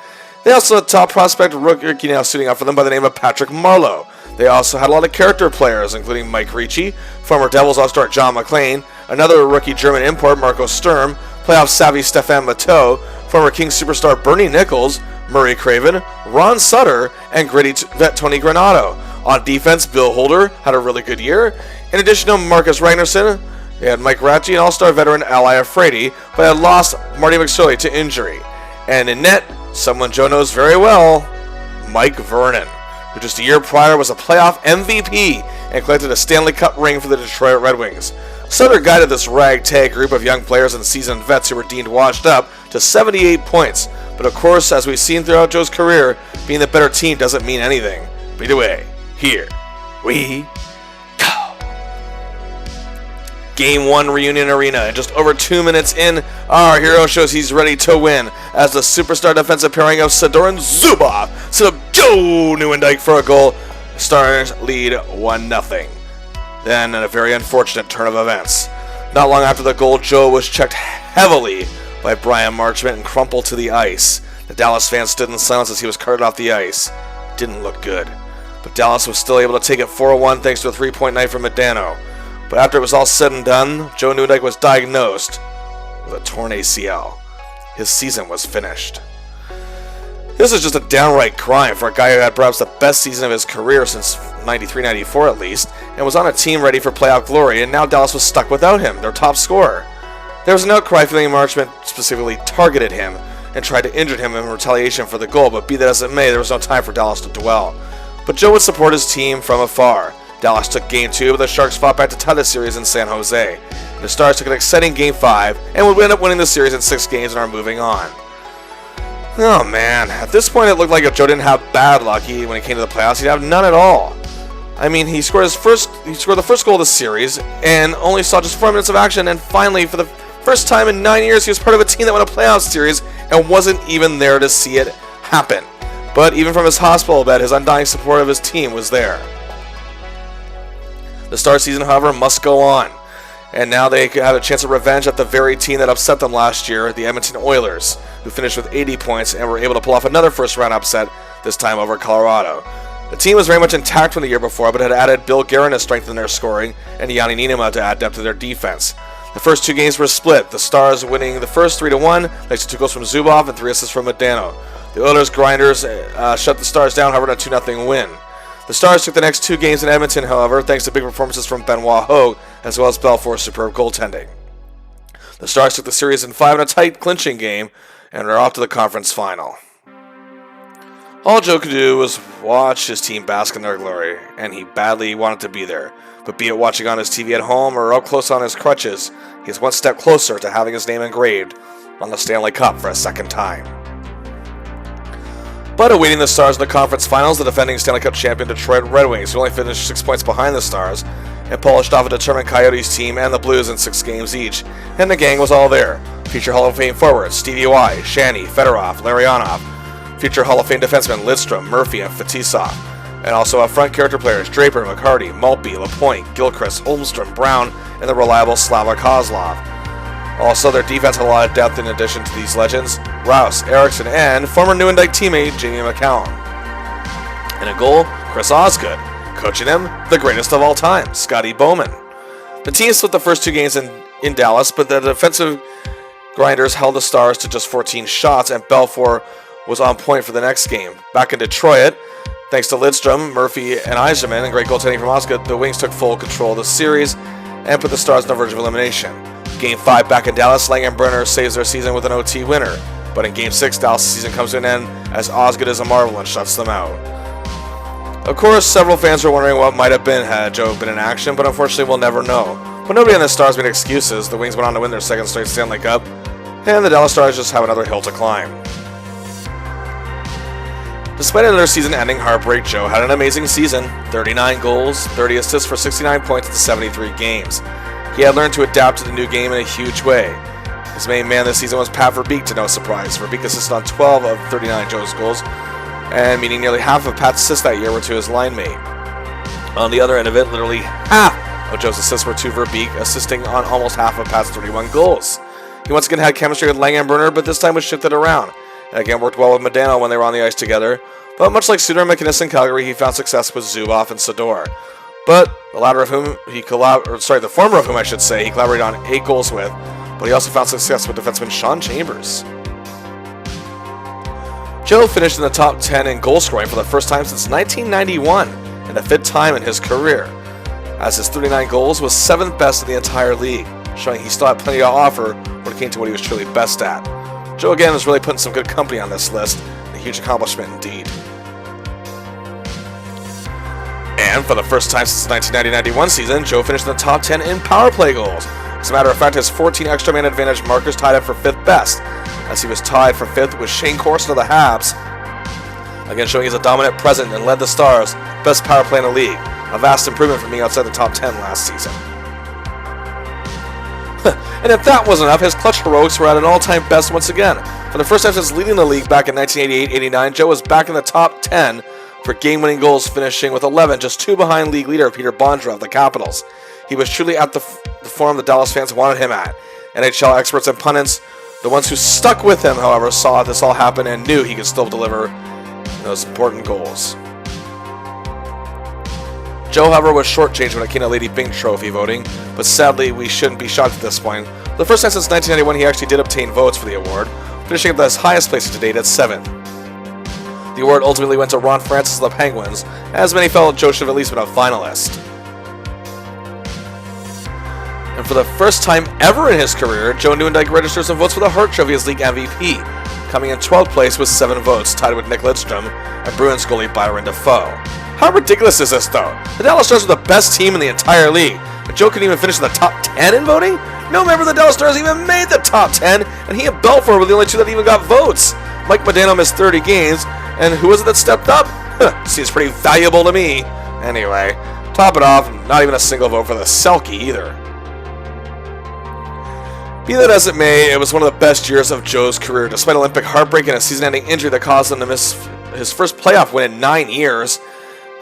They also had top prospect rookie now suiting up for them by the name of Patrick Marleau. They also had a lot of character players, including Mike Ricci, former Devils all-star John McClain, another rookie German import Marco Sturm, playoff-savvy Stefan Matteau, former Kings superstar Bernie Nichols, Murray Craven, Ron Sutter, and gritty vet Tony Granato. On defense, Bill Holder had a really good year. In addition to Marcus Ragnarsson, they had Mike Ratchey and all-star veteran Ally Afraidy, but had lost Marty McSorley to injury. And in net, someone Joe knows very well, Mike Vernon, who just a year prior was a playoff MVP and collected a Stanley Cup ring for the Detroit Red Wings. Sutter guided this ragtag group of young players and seasoned vets who were deemed washed up to 78 points. But of course, as we've seen throughout Joe's career, being the better team doesn't mean anything. But either way, here we go. Game 1 Reunion Arena, and just over 2 minutes in, our hero shows he's ready to win as the superstar defensive pairing of Sidor and Zubov set up Joe Nieuwendyk for a goal. The Stars lead 1-0. Then, in a very unfortunate turn of events, not long after the goal, Joe was checked heavily by Brian Marchment and crumpled to the ice. The Dallas fans stood in silence as he was carted off the ice. Didn't look good, but Dallas was still able to take it 4-1 thanks to a 3-point night from Modano. But after it was all said and done, Joe Nieuwendyk was diagnosed with a torn ACL. His season was finished. This is just a downright crime for a guy who had perhaps the best season of his career since 93-94 at least, and was on a team ready for playoff glory, and now Dallas was stuck without him, their top scorer. There was an outcry feeling Marchment specifically targeted him and tried to injure him in retaliation for the goal, but be that as it may, there was no time for Dallas to dwell. But Joe would support his team from afar. Dallas took Game 2, but the Sharks fought back to tie the series in San Jose. The Stars took an exciting Game 5, and would end up winning the series in 6 games and are moving on. Oh man, at this point it looked like if Joe didn't have bad luck when he came to the playoffs, he'd have none at all. I mean, he scored the first goal of the series, and only saw just 4 minutes of action, and finally, for the first time in 9 years, he was part of a team that won a playoff series, and wasn't even there to see it happen. But even from his hospital bed, his undying support of his team was there. The Stars season, however, must go on, and now they have a chance of revenge at the very team that upset them last year, the Edmonton Oilers, who finished with 80 points and were able to pull off another first-round upset, this time over Colorado. The team was very much intact from the year before, but had added Bill Guerin to strengthen their scoring and Yanni Niinimaa to add depth to their defense. The first 2 games were split, the Stars winning the first 3-1, thanks to 2 goals from Zubov and 3 assists from Modano. The Oilers grinders shut the Stars down, however, in a 2-0 win. The Stars took the next 2 games in Edmonton, however, thanks to big performances from Benoit Hogue, as well as Belfour's superb goaltending. The Stars took the series in 5 in a tight clinching game, and are off to the conference final. All Joe could do was watch his team bask in their glory, and he badly wanted to be there. But be it watching on his TV at home or up close on his crutches, he's one step closer to having his name engraved on the Stanley Cup for a second time. But awaiting the Stars in the conference finals, the defending Stanley Cup champion Detroit Red Wings, who only finished 6 points behind the Stars, and polished off a determined Coyotes team and the Blues in 6 games each, and the gang was all there. Future Hall of Fame forwards Stevie Y, Shanny, Fedorov, Larionov, future Hall of Fame defensemen Lidstrom, Murphy, and Fetisov, and also front character players Draper, McCarty, Maltby, Lapointe, Gilchrist, Holmstrom, Brown, and the reliable Slava Kozlov. Also, their defense had a lot of depth in addition to these legends, Rouse, Eriksson, and former Nieuwendyk teammate Jamie McCallum. In a goal, Chris Osgood. Coaching him, the greatest of all time, Scotty Bowman. The team split the first 2 games in Dallas, but the defensive grinders held the Stars to just 14 shots, and Belfour was on point for the next game. Back in Detroit, thanks to Lidstrom, Murphy, and Yzerman, and great goaltending from Osgood, the Wings took full control of the series and put the Stars on the verge of elimination. Game 5 back in Dallas, Langenbrunner saves their season with an OT winner. But in Game 6, Dallas' season comes to an end as Osgood is a marvel and shuts them out. Of course, several fans were wondering what might have been had Joe been in action, but unfortunately we'll never know. But nobody on the Stars made excuses. The Wings went on to win their second straight Stanley Cup, and the Dallas Stars just have another hill to climb. Despite another season-ending heartbreak, Joe had an amazing season. 39 goals, 30 assists for 69 points in 73 games. He had learned to adapt to the new game in a huge way. His main man this season was Pat Verbeek, to no surprise. Verbeek assisted on 12 of 39 Joe's goals, and meaning nearly half of Pat's assists that year were to his line mate. On the other end of it, literally half of Joe's assists were to Verbeek, assisting on almost half of Pat's 31 goals. He once again had chemistry with Langenbrunner, but this time was shifted around, and again worked well with Modano when they were on the ice together. But much like Suter and McInnes in Calgary, he found success with Zubov and Sador. But the former of whom he collaborated on 8 goals with, but he also found success with defenseman Sean Chambers. Joe finished in the top 10 in goal scoring for the first time since 1991, and the 5th time in his career, as his 39 goals was 7th best in the entire league, showing he still had plenty to offer when it came to what he was truly best at. Joe again was really putting some good company on this list, a huge accomplishment indeed. And for the first time since the 1990-91 season, Joe finished in the top 10 in power play goals. As a matter of fact, his 14 extra man advantage markers tied him for 5th best, as he was tied for 5th with Shane Corson of the Habs, again showing he's a dominant presence and led the Stars best power play in the league, a vast improvement from being outside the top 10 last season. And if that wasn't enough, his clutch heroics were at an all-time best once again. For the first time since leading the league back in 1988-89, Joe was back in the top 10 for game-winning goals, finishing with 11, just 2 behind league leader Peter Bondra of the Capitals. He was truly at the form the Dallas fans wanted him at. NHL experts and pundits, the ones who stuck with him, however, saw this all happen and knew he could still deliver those important goals. Joe, however, was shortchanged when it came to Lady Byng Trophy voting, but sadly, we shouldn't be shocked at this point. For the first time since 1991, he actually did obtain votes for the award, finishing at the highest place to date at 7th. The award ultimately went to Ron Francis of the Penguins, as many felt Joe should have at least been a finalist. And for the first time ever in his career, Joe Nieuwendyk registered some votes for the Hart Trophy as league MVP, coming in 12th place with 7 votes, tied with Nick Lidstrom and Bruins goalie Byron Dafoe. How ridiculous is this, though? The Dallas Stars were the best team in the entire league, but Joe couldn't even finish in the top 10 in voting? No member of the Dallas Stars even made the top 10, and he and Belfour were the only 2 that even got votes. Mike Modano missed 30 games, and who was it that stepped up? Seems pretty valuable to me. Anyway, top it off, not even a single vote for the Selke either. Be that as it may, it was one of the best years of Joe's career, despite Olympic heartbreak and a season-ending injury that caused him to miss his first playoff win in 9 years.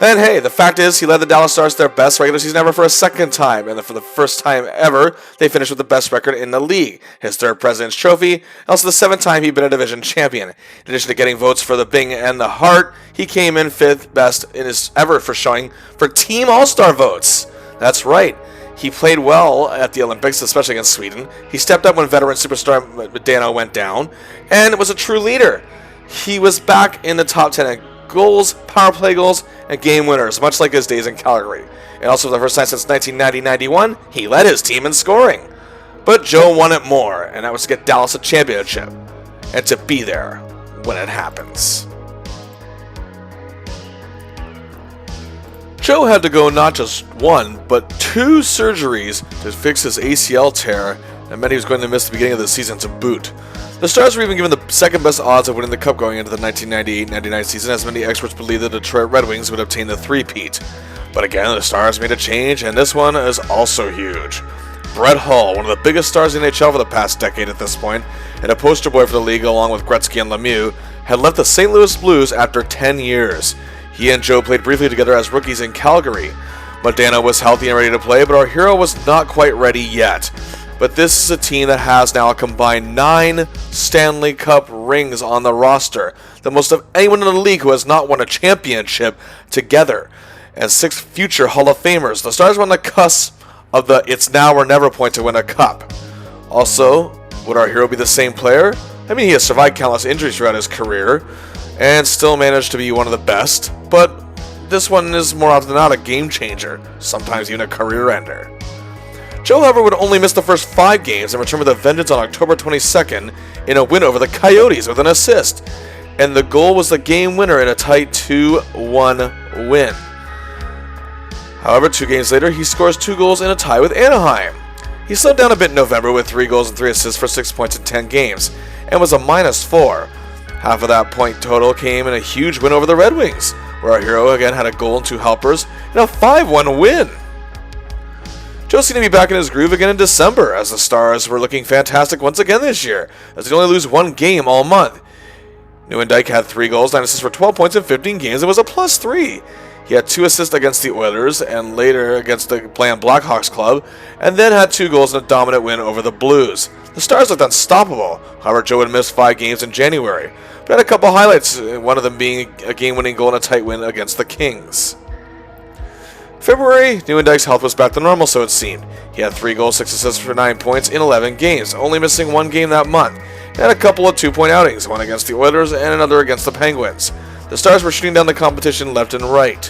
And hey, the fact is, he led the Dallas Stars to their best regular season ever for a second time, and for the first time ever, they finished with the best record in the league, his 3rd President's Trophy, and also the 7th time he'd been a division champion. In addition to getting votes for the Byng and the Hart, he came in 5th best in his ever for showing for Team All-Star votes. That's right. He played well at the Olympics, especially against Sweden. He stepped up when veteran superstar Modano went down, and was a true leader. He was back in the top 10 in goals, power play goals, and game winners, much like his days in Calgary. And also for the first time since 1990-91, he led his team in scoring. But Joe wanted more, and that was to get Dallas a championship, and to be there when it happens. Joe had to go not just 1, but 2 surgeries to fix his ACL tear, and meant he was going to miss the beginning of the season to boot. The Stars were even given the second best odds of winning the Cup going into the 1998-99 season, as many experts believed the Detroit Red Wings would obtain the three-peat. But again, the Stars made a change, and this one is also huge. Brett Hull, one of the biggest stars in the NHL for the past decade at this point, and a poster boy for the league along with Gretzky and Lemieux, had left the St. Louis Blues after 10 years. He and Joe played briefly together as rookies in Calgary. Modano was healthy and ready to play, but our hero was not quite ready yet. but this is a team that has now a combined 9 Stanley Cup rings on the roster, the most of anyone in the league who has not won a championship together, and 6 future Hall of Famers. The Stars were on the cusp of the it's now or never point to win a cup. Also, would our hero be the same player? I mean, he has survived countless injuries throughout his career and still managed to be one of the best, but this one is more often than not a game changer, sometimes even a career ender. Joe, however, would only miss the first 5 games and return with a vengeance on October 22nd in a win over the Coyotes with an assist, and the goal was the game winner in a tight 2-1 win. However, 2 games later, he scores 2 goals in a tie with Anaheim. He slowed down a bit in November with 3 goals and 3 assists for 6 points in 10 games, and was a -4. Half of that point total came in a huge win over the Red Wings, where our hero again had a goal and 2 helpers in a 5-1 win. Joe seemed to be back in his groove again in December, as the Stars were looking fantastic once again this year, as they only lose 1 game all month. Nieuwendyk had 3 goals, 9 assists for 12 points in 15 games, and was a +3. He had 2 assists against the Oilers, and later against the Bland Blackhawks club, and then had 2 goals in a dominant win over the Blues. The Stars looked unstoppable. However, Joe had missed 5 games in January, but had a couple highlights, one of them being a game-winning goal and a tight win against the Kings. February, Nieuwendyk's health was back to normal, so it seemed. He had 3 goals, 6 assists for 9 points in 11 games, only missing 1 game that month, and had a couple of 2-point outings, one against the Oilers and another against the Penguins. The Stars were shooting down the competition left and right.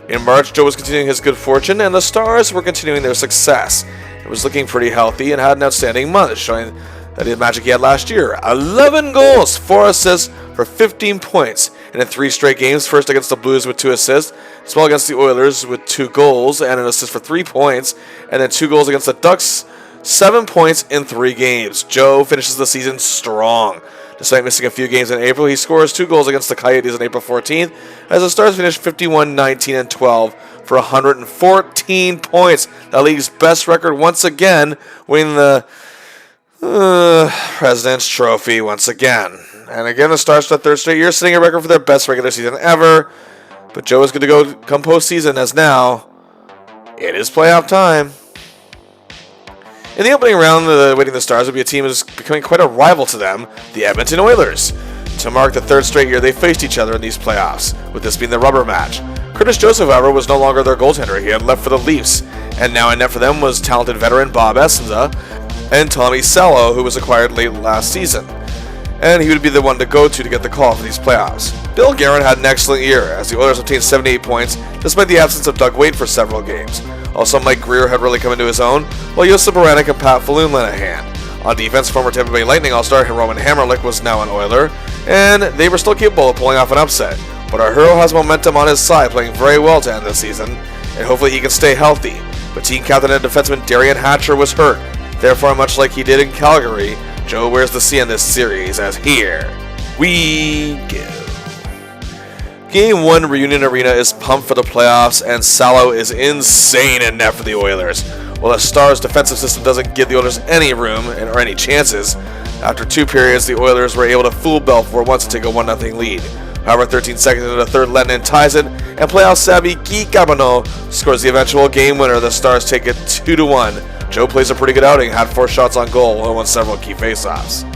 In March, Joe was continuing his good fortune, and the Stars were continuing their success. It was looking pretty healthy and had an outstanding month, showing that the magic he had last year. 11 goals, 4 assists for 15 points, and in 3 straight games, first against the Blues with 2 assists, as well against the Oilers with 2 goals and an assist for 3 points, and then 2 goals against the Ducks, 7 points in 3 games. Joe finishes the season strong. Despite missing a few games in April, he scores 2 goals against the Coyotes on April 14th, as the Stars finished 51-19-12 for 114 points. The league's best record once again, winning the President's Trophy once again. And again, the Stars for the 3rd straight year, setting a record for their best regular season ever. But Joe is good to go come postseason, as now it is playoff time. In the opening round, awaiting the Stars would be a team that is becoming quite a rival to them, the Edmonton Oilers. To mark the 3rd straight year, they faced each other in these playoffs, with this being the rubber match. Curtis Joseph, however, was no longer their goaltender. He had left for the Leafs, and now in net for them was talented veteran Bob Essenza and Tommy Salo, who was acquired late last season. And he would be the one to go to get the call for these playoffs. Bill Guerin had an excellent year, as the Oilers obtained 78 points, despite the absence of Doug Weight for several games. Also, Mike Greer had really come into his own, while Josip Baranek and Pat Falloon lent a hand. On defense, former Tampa Bay Lightning All-Star Roman Hamrlik was now an Oiler, and they were still capable of pulling off an upset. But our hero has momentum on his side, playing very well to end the season, and hopefully he can stay healthy. But team captain and defenseman Darian Hatcher was hurt. Therefore, much like he did in Calgary, Joe wears the C in this series, as here we go. Game 1 Reunion Arena is pumped for the playoffs, and Salo is insane in net for the Oilers. While the Stars' defensive system doesn't give the Oilers any room or any chances, after 2 periods, the Oilers were able to fool Belfort once to take a 1-0 lead. However, 13 seconds into the 3rd, Lennon ties it, and playoff savvy Guy Carbonneau scores the eventual game winner. The Stars take it 2-1. Joe plays a pretty good outing, had 4 shots on goal, and won several key faceoffs.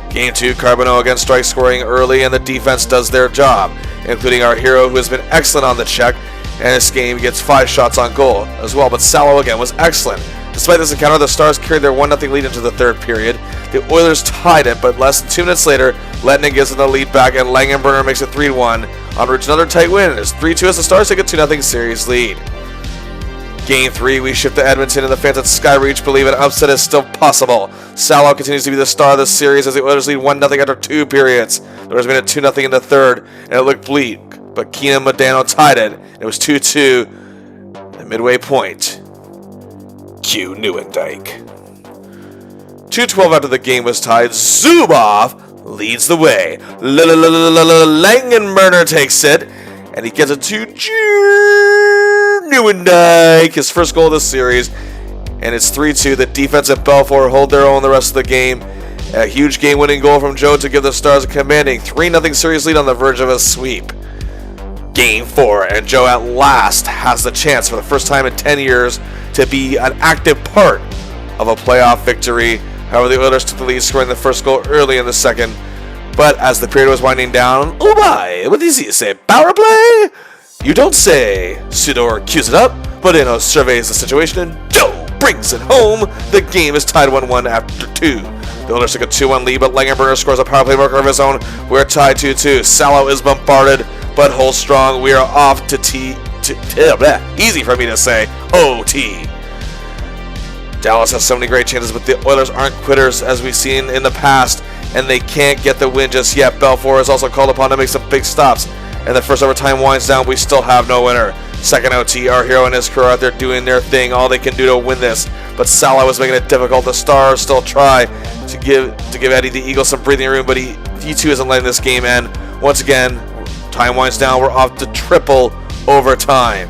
Game 2, Carbonneau again strikes scoring early, and the defense does their job, including our hero, who has been excellent on the check, and this game gets 5 shots on goal as well, but Salo again was excellent. Despite this encounter, the Stars carried their 1-0 lead into the 3rd period. The Oilers tied it, but less than 2 minutes later, Lettinen gives them the lead back, and Langenbrunner makes it 3-1. En route to another tight win. It's 3-2 as the Stars take a 2-0 series lead. Game 3, we shift to Edmonton, and the fans at Skyreach believe an upset is still possible. Salo continues to be the star of the series as the Oilers lead 1-0 after 2 periods. The Oilers made it 2-0 in the 3rd, and it looked bleak, but Keenan Modano tied it. It was 2-2 at midway point. Cue Nieuwendyk. 2:12 after the game was tied, Zubov leads the way. Langenbrunner takes it, and he gets it to Nieuwendyk, his first goal of the series, and it's 3-2. The defense at Belfort hold their own the rest of the game. A huge game-winning goal from Joe to give the Stars a commanding 3-0 series lead on the verge of a sweep. Game 4, and Joe at last has the chance for the first time in 10 years to be an active part of a playoff victory. However, the Oilers took the lead, scoring the first goal early in the second. But as the period was winding down, oh my, what does he say? Power play? You don't say. Sudor cues it up, Bodeno surveys the situation, and Joe brings it home. The game is tied 1-1 after 2. The Oilers took a 2-1 lead, but Langenberger scores a power play marker of his own. We're tied 2-2. Salo is bombarded, but holds strong. We are off to easy for me to say, OT. Dallas has so many great chances, but the Oilers aren't quitters as we've seen in the past, and they can't get the win just yet. Belfour is also called upon to make some big stops, and the first overtime winds down. We still have no winner. Second OT, our hero and his crew are out there doing their thing, all they can do to win this. But Salo is making it difficult. The Stars still try to give Eddie the Eagle some breathing room, but he too isn't letting this game end. Once again, time winds down. We're off to triple overtime.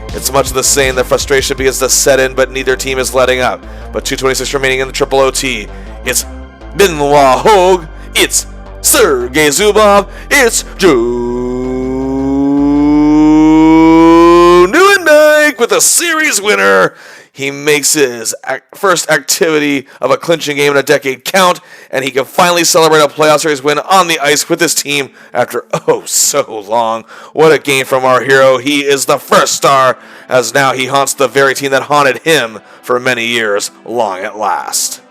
It's much the same. The frustration begins to set in, but neither team is letting up. But 2:26 remaining in the triple OT. It's Benoit Hogue. It's Sergei Zubov. It's Joe Nieuwendyk with a series winner. He makes his first activity of a clinching game in a decade count, and he can finally celebrate a playoff series win on the ice with his team after so long. What a game from our hero. He is the first star, as now he haunts the very team that haunted him for many years, long at last.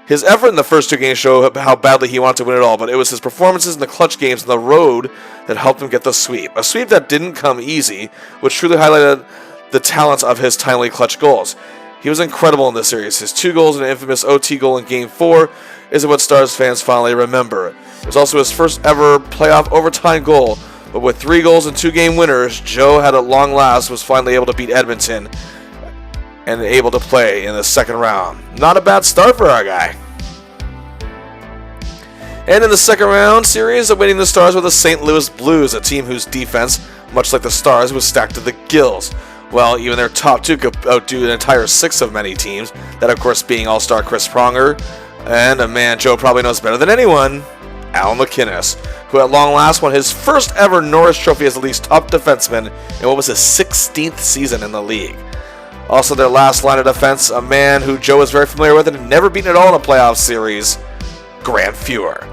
His effort in the first 2 games show how badly he wanted to win it all, but it was his performances in the clutch games on the road that helped him get the sweep. A sweep that didn't come easy, which truly highlighted the talents of his timely clutch goals. He was incredible in this series. His 2 goals and an infamous OT goal in Game 4 is what Stars fans finally remember. It was also his first ever playoff overtime goal, but with 3 goals and 2 game winners, Joe had at long last was finally able to beat Edmonton and able to play in the second round. Not a bad start for our guy. And in the second round series, awaiting the Stars were the St. Louis Blues, a team whose defense, much like the Stars, was stacked to the gills. Well, even their top 2 could outdo an entire 6 of many teams, that of course being All-Star Chris Pronger, and a man Joe probably knows better than anyone, Al MacInnis, who at long last won his first ever Norris Trophy as the league's top defenseman in what was his 16th season in the league. Also their last line of defense, a man who Joe is very familiar with and had never beaten at all in a playoff series, Grant Fuhr.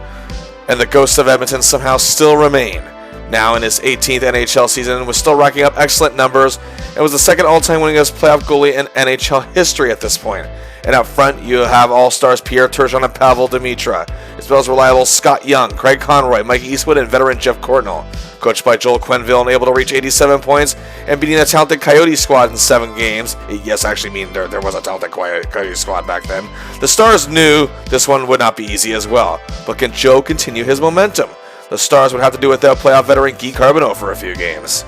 And the ghosts of Edmonton somehow still remain. Now in his 18th NHL season, was still racking up excellent numbers, and was the second all-time winningest playoff goalie in NHL history at this point. And up front, you have all-stars Pierre Turgeon and Pavel Demitra, as well as reliable Scott Young, Craig Conroy, Mike Eastwood, and veteran Jeff Courtnall. Coached by Joel Quenneville and able to reach 87 points and beating the talented Coyote squad in 7 games. Yes, I actually mean there was a talented Coyote squad back then. The Stars knew this one would not be easy as well, but can Joe continue his momentum? The Stars would have to do without playoff veteran Guy Carbonneau for a few games.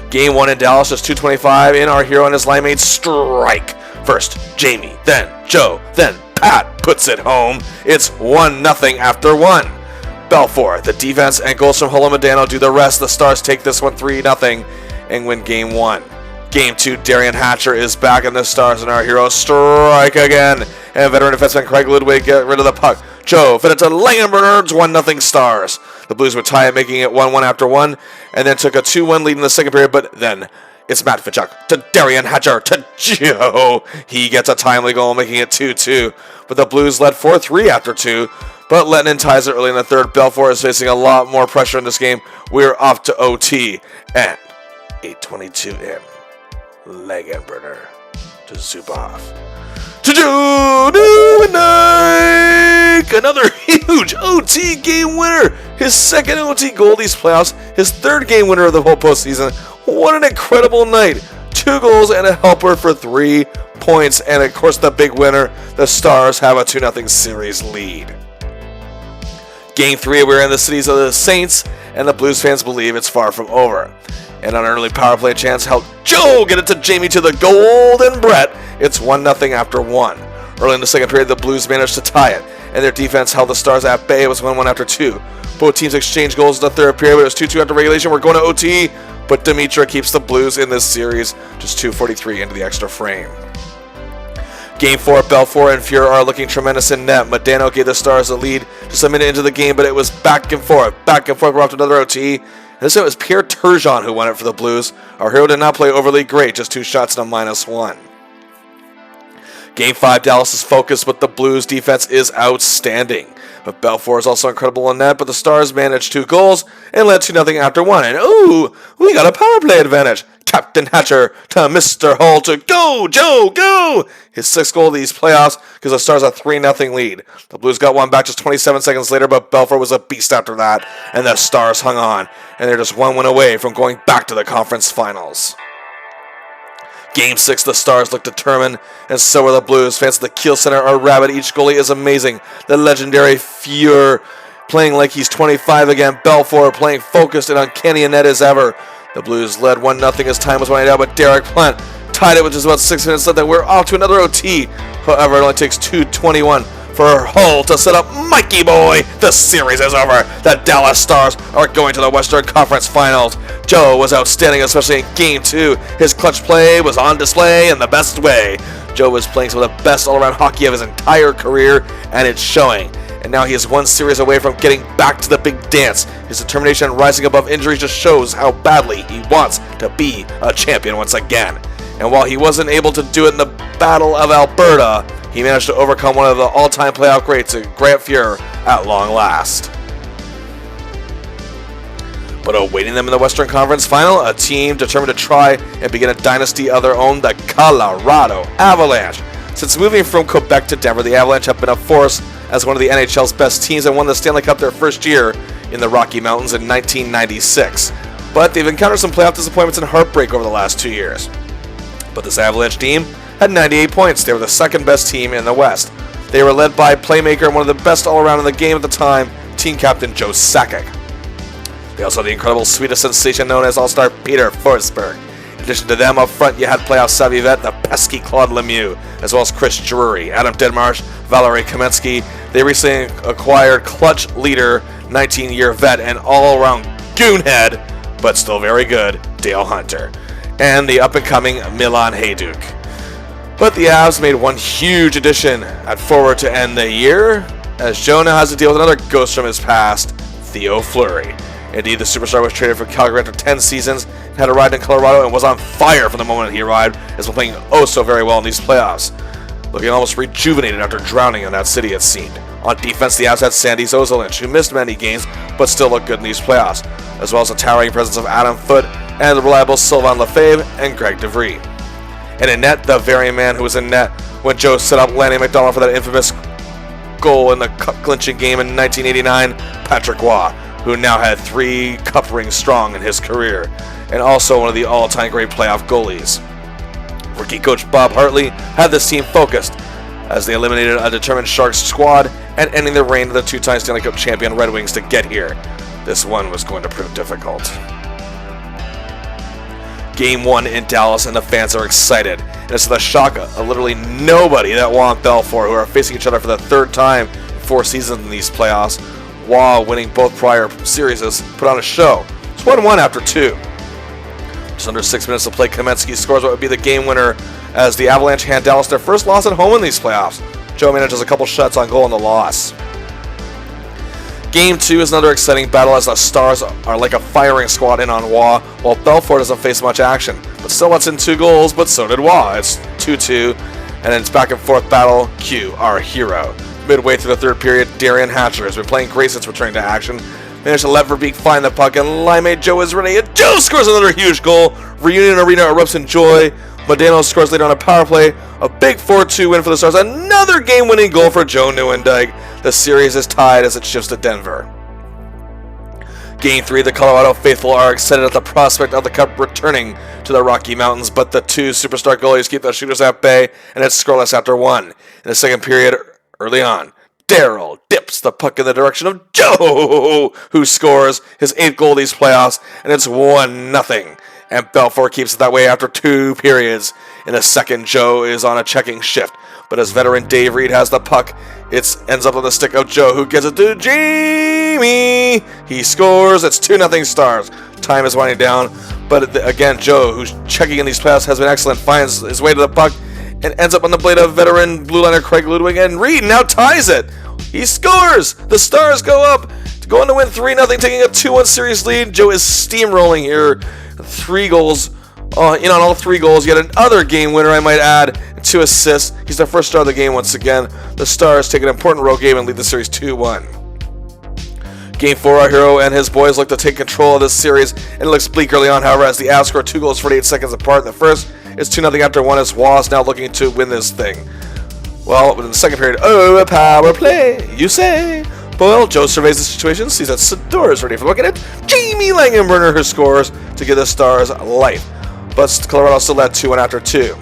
Game 1 in Dallas, just 2:25 in. Our hero and his line mates strike. First, Jamie, then Joe, then Pat puts it home. It's 1-0 after 1. Belfour, the defense and goals from Holomedano do the rest. The Stars take this one 3-0 and win Game 1. Game 2, Darian Hatcher is back, and the Stars and our hero strike again. And veteran defenseman Craig Ludwig get rid of the puck. Joe fed it to Langenberger's 1-0 Stars. The Blues would tie it, making it 1-1 after 1, and then took a 2-1 lead in the second period, but then it's Matt Tkachuk to Darian Hatcher to Joe. He gets a timely goal, making it 2-2. But the Blues led 4-3 after 2, but Lennon ties it early in the third. Belfour is facing a lot more pressure in this game. We're off to OT, and 8:22 in. Langenberger to Zubov. To Joe Nieuwendyk! Another huge OT game winner! His second OT goal these playoffs, his 3rd game winner of the whole postseason. What an incredible night! 2 goals and a helper for 3 points, and of course the big winner, the Stars have a 2-0 series lead. Game 3, we're in the cities of the Saints, and the Blues fans believe it's far from over. And an early power play chance helped Joe get it to Jamie to the Golden Brett. It's 1-0 after 1. Early in the second period, the Blues managed to tie it, and their defense held the Stars at bay. It was 1-1 after 2. Both teams exchanged goals in the third period, but it was 2-2 after regulation. We're going to OT, but Demitra keeps the Blues in this series, just 2:43 into the extra frame. Game 4, Belfour and Fuhr are looking tremendous in net. Modano gave the Stars the lead just a minute into the game, but it was back and forth. We're off to another OT. This time it was Pierre Turgeon who won it for the Blues. Our hero did not play overly great, just 2 shots and a -1. Game 5, Dallas is focused, but the Blues defense is outstanding. But Belfour is also incredible in net, but the Stars managed 2 goals and led 2-0 after 1. And ooh, we got a power play advantage. Captain Hatcher to Mr. Hull to go, Joe, go! His 6th goal of these playoffs because the Stars a 3-0 lead. The Blues got one back just 27 seconds later, but Belfour was a beast after that, and the Stars hung on, and they're just 1 win away from going back to the conference finals. Game 6, the Stars look determined, and so are the Blues. Fans at the Kiel Center are rabid. Each goalie is amazing. The legendary Fuhr playing like he's 25 again. Belfour playing focused and uncanny in net as ever. The Blues led 1-0 as time was winding down, but Derek Plant tied it with just about 6 minutes left, and we're off to another OT. However, it only takes 2:21 for Hull to set up Mikey Boy. The series is over. The Dallas Stars are going to the Western Conference Finals. Joe was outstanding, especially in Game 2. His clutch play was on display in the best way. Joe was playing some of the best all-around hockey of his entire career, and it's showing. And now he is 1 series away from getting back to the big dance. His determination rising above injuries just shows how badly he wants to be a champion once again. And while he wasn't able to do it in the Battle of Alberta, he managed to overcome one of the all-time playoff greats, Grant Fuhr, at long last. But awaiting them in the Western Conference Final, a team determined to try and begin a dynasty of their own, the Colorado Avalanche. Since moving from Quebec to Denver, the Avalanche have been a force as one of the NHL's best teams and won the Stanley Cup their first year in the Rocky Mountains in 1996. But they've encountered some playoff disappointments and heartbreak over the last 2 years. But this Avalanche team had 98 points. They were the second best team in the West. They were led by playmaker and one of the best all-around in the game at the time, team captain Joe Sakic. They also had the incredible Swedish sensation known as All-Star Peter Forsberg. In addition to them up front, you had playoff savvy vet, the pesky Claude Lemieux, as well as Chris Drury, Adam Denmarsh, Valery Kamensky. They recently acquired clutch leader, 19-year vet, and all-around goonhead, but still very good, Dale Hunter, and the up-and-coming Milan Hajduk. But the Avs made one huge addition at forward to end the year, as Joe now has to deal with another ghost from his past, Theo Fleury. Indeed, the superstar was traded for Calgary after 10 seasons, had arrived in Colorado, and was on fire from the moment he arrived, as well playing oh so very well in these playoffs. Looking almost rejuvenated after drowning in that city, it seemed. On defense, the Avs had Sandy Zozelinch, who missed many games, but still looked good in these playoffs, as well as the towering presence of Adam Foote, and the reliable Sylvain Lefebvre and Greg DeVries. And in net, the very man who was in net when Joe set up Lanny McDonald for that infamous goal in the cup-clinching game in 1989, Patrick Waugh, who now had 3 cup rings strong in his career, and also one of the all-time great playoff goalies. Rookie coach Bob Hartley had this team focused as they eliminated a determined Sharks squad and ending the reign of the 2-time Stanley Cup champion Red Wings to get here. This one was going to prove difficult. Game 1 in Dallas, and the fans are excited. And it's the shock of literally nobody that Waugh and Belfour, who are facing each other for the 3rd time in 4 seasons in these playoffs. Waugh, winning both prior series, put on a show. It's 1-1 after 2. Just under 6 minutes to play, Kamensky scores what would be the game winner as the Avalanche hand Dallas their first loss at home in these playoffs. Joe manages a couple shots on goal in the loss. Game 2 is another exciting battle as the Stars are like a firing squad in on Waugh, while Belfour doesn't face much action, but still lets in 2 goals, but so did Waugh. It's 2-2, and then it's back and forth battle. Q, our hero. Midway through the 3rd period, Darian Hatcher has been playing great since returning to action. Managed to let Verbeek find the puck, and Limeade Joe is ready, and Joe scores another huge goal. Reunion Arena erupts in joy. Modano scores later on a power play. A big 4-2 win for the Stars. Another game-winning goal for Joe Nieuwendyk. The series is tied as it shifts to Denver. Game 3, the Colorado faithful are excited at the prospect of the Cup returning to the Rocky Mountains, but the 2 superstar goalies keep the shooters at bay, and it's scoreless after 1. In the 2nd period, early on, Darryl dips the puck in the direction of Joe, who scores his 8th goal of these playoffs, and it's 1-0. And Belfour keeps it that way after 2 periods. In the 2nd, Joe is on a checking shift, but as veteran Dave Reed has the puck, it ends up on the stick of Joe, who gets it to Jamie. He scores. It's 2-0 Stars. Time is winding down, but again, Joe, who's checking in these playoffs, has been excellent, finds his way to the puck, and ends up on the blade of veteran blue liner Craig Ludwig, and Reed now ties it. He scores. The Stars go up to go on to win 3-0, taking a 2-1 series lead. Joe is steamrolling here. 3 goals, in on all 3 goals. Yet another game winner, I might add. and 2 assists. He's the first star of the game once again. The Stars take an important road game and lead the series 2-1. Game 4, our hero and his boys look to take control of this series, and it looks bleak early on, however, as the Avs score 2 goals 48 seconds apart. The first is 2-0 after 1 as Wa's now looking to win this thing. Well, in the second period, a power play, you say? Well, Joe surveys the situation, sees that Sador is ready for looking at Jamie Langenbrunner, who scores to give the Stars life. But Colorado still led 2-1 after 2.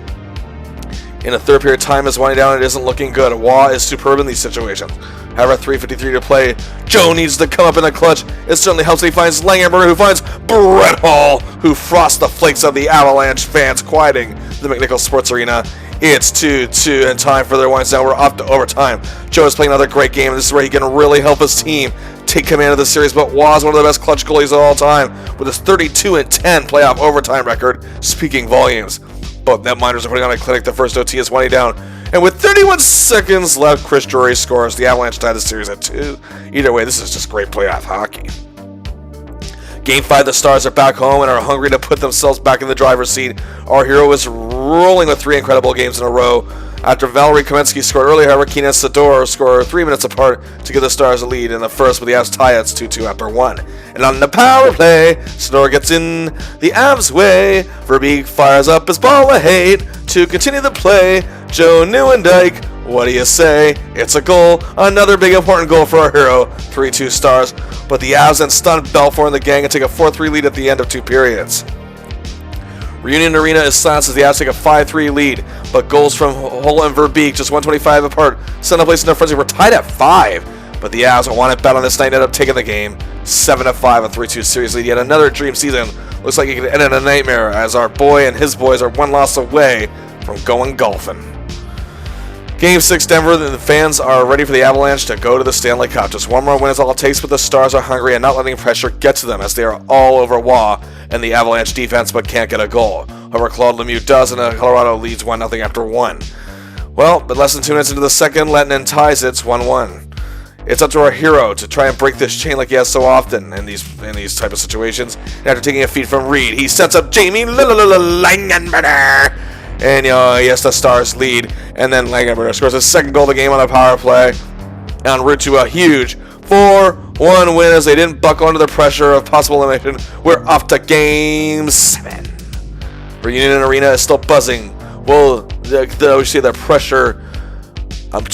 In the third period, time is winding down. It isn't looking good. Wa is superb in these situations. However, 3:53 to play. Joe needs to come up in the clutch. It certainly helps. He finds Langenbrunner, who finds Brett Hall, who frosts the flakes of the Avalanche fans, quieting the McNichols Sports Arena. It's 2-2, and time for their winds down. We're off to overtime. Joe is playing another great game, and this is where he can really help his team take command of the series. But Wa's one of the best clutch goalies of all time, with his 32-10 playoff overtime record, speaking volumes. Both netminders are putting on a clinic. The first OT is winding down, and with 31 seconds left, Chris Drury scores. The Avalanche tie the series at 2. Either way, this is just great playoff hockey. Game 5, the Stars are back home and are hungry to put themselves back in the driver's seat. Our hero is rolling with 3 incredible games in a row. After Valerie Kamensky scored earlier, however, Keenan Sador scored 3 minutes apart to give the Stars a lead in the first, with the Avs tie. It's 2-2 after 1. And on the power play, Sador gets in the Avs' way. Verbeek fires up his ball of hate to continue the play. Joe Nieuwendyk, what do you say? It's a goal. Another big important goal for our hero. 3-2 Stars. But the Avs then stun Belfour and the gang and take a 4-3 lead at the end of 2 periods. Reunion Arena is silenced as the Avs take a 5-3 lead, but goals from Hull and Verbeek, just 125 apart, send a place in their frenzy. We're tied at 5, but the Avs want it bad on this night and end up taking the game 7-5, a 3-2 series lead. Yet another dream season. Looks like it could end in a nightmare, as our boy and his boys are 1 loss away from going golfing. Game 6, Denver, the fans are ready for the Avalanche to go to the Stanley Cup. Just 1 more win is all it takes, but the Stars are hungry and not letting pressure get to them, as they are all over Wa and the Avalanche defense, but can't get a goal. However, Claude Lemieux does, and Colorado leads 1-0 after 1. Well, but less than 2 minutes into the second, Lettinen ties it. It's 1-1. It's up to our hero to try and break this chain like he has so often in these type of situations. And after taking a feed from Reed, he sets up Jamie Langenbrunner. And yes, the Stars lead, and then Langenbrunner scores his second goal of the game on a power play, en route to a huge 4-1 win as they didn't buckle under the pressure of possible elimination. We're off to Game 7. Reunion Arena is still buzzing. Will the pressure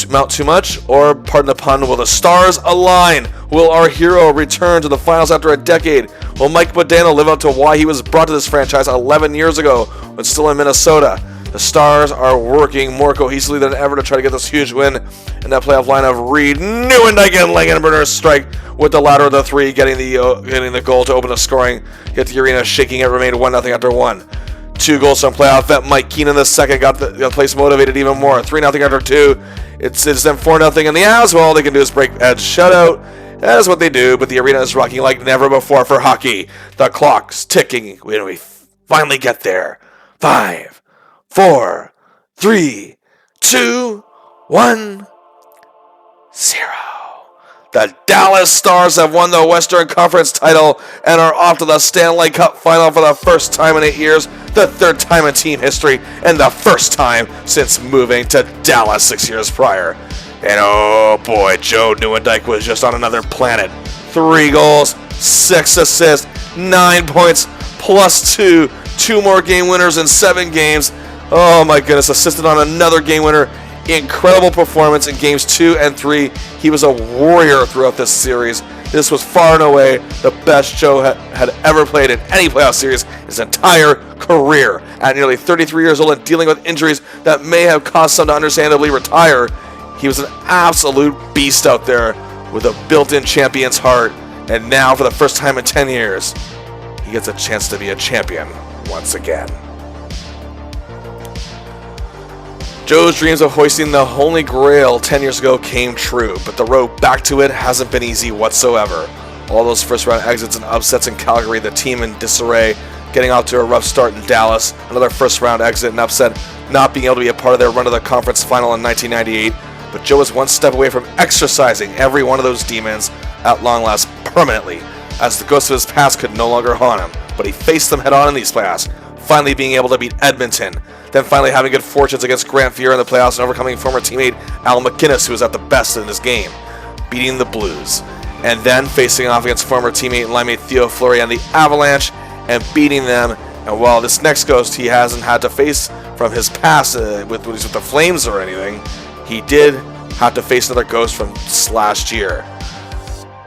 mount too much, or, pardon the pun, will the Stars align? Will our hero return to the finals after a decade? Will Mike Modano live up to why he was brought to this franchise 11 years ago when still in Minnesota? The Stars are working more cohesively than ever to try to get this huge win. And that playoff line of Reed, Nieuwendyk, and Langenbrunner strike with the latter of the 3, getting the goal to open the scoring. Get the arena shaking. It remained 1-0 after 1. 2 goals from playoff vet Mike Keenan the second got the place motivated even more. 3-0 after 2. It's then 4-0, and the Avs, well, all they can do is break Ed's shutout. That is what they do, but the arena is rocking like never before for hockey. The clock's ticking when we finally get there. 5, 4, 3, 2, 1, 0. The Dallas Stars have won the Western Conference title and are off to the Stanley Cup final for the first time in 8 years, the 3rd time in team history, and the first time since moving to Dallas 6 years prior. And oh boy, Joe Nieuwendyk was just on another planet. 3 goals, 6 assists, 9 points, plus 2. 2 more game winners in 7 games. Oh my goodness, assisted on another game winner. Incredible performance in games 2 and 3. He was a warrior throughout this series. This was far and away the best Joe had ever played in any playoff series his entire career. At nearly 33 years old and dealing with injuries that may have caused some to understandably retire, he was an absolute beast out there with a built-in champion's heart. And now, for the first time in 10 years, he gets a chance to be a champion once again. Joe's dreams of hoisting the Holy Grail 10 years ago came true, but the road back to it hasn't been easy whatsoever. All those first-round exits and upsets in Calgary, the team in disarray, getting off to a rough start in Dallas, another first-round exit and upset, not being able to be a part of their run to the conference final in 1998. But Joe was one step away from exercising every one of those demons at long last permanently, as the ghosts of his past could no longer haunt him. But he faced them head-on in these playoffs, finally being able to beat Edmonton, then finally having good fortunes against Grant Fuhr in the playoffs and overcoming former teammate Al MacInnis, who was at the best in this game, beating the Blues, and then facing off against former teammate and linemate Theo Fleury on the Avalanche and beating them. And while this next ghost he hasn't had to face from his past with the Flames or anything, he did have to face another ghost from last year.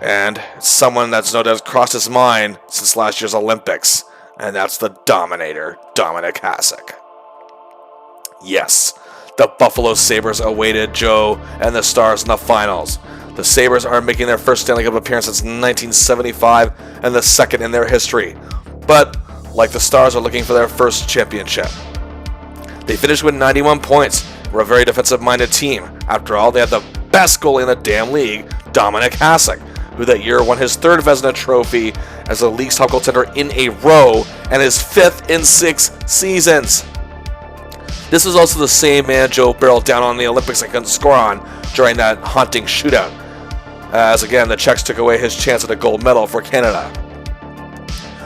And someone that's no doubt crossed his mind since last year's Olympics, and that's the Dominator, Dominik Hasek. Yes, the Buffalo Sabres awaited Joe and the Stars in the finals. The Sabres are making their first Stanley Cup appearance since 1975 and the second in their history. But, like the Stars, are looking for their first championship. They finished with 91 points. We're a very defensive-minded team. After all, they had the best goalie in the damn league, Dominik Hasek, who that year won his third Vezina Trophy as the league's top goaltender in a row and his fifth in 6 seasons. This is also the same man Joe barreled down on the Olympics and couldn't score on during that haunting shootout, as again the Czechs took away his chance at a gold medal for Canada.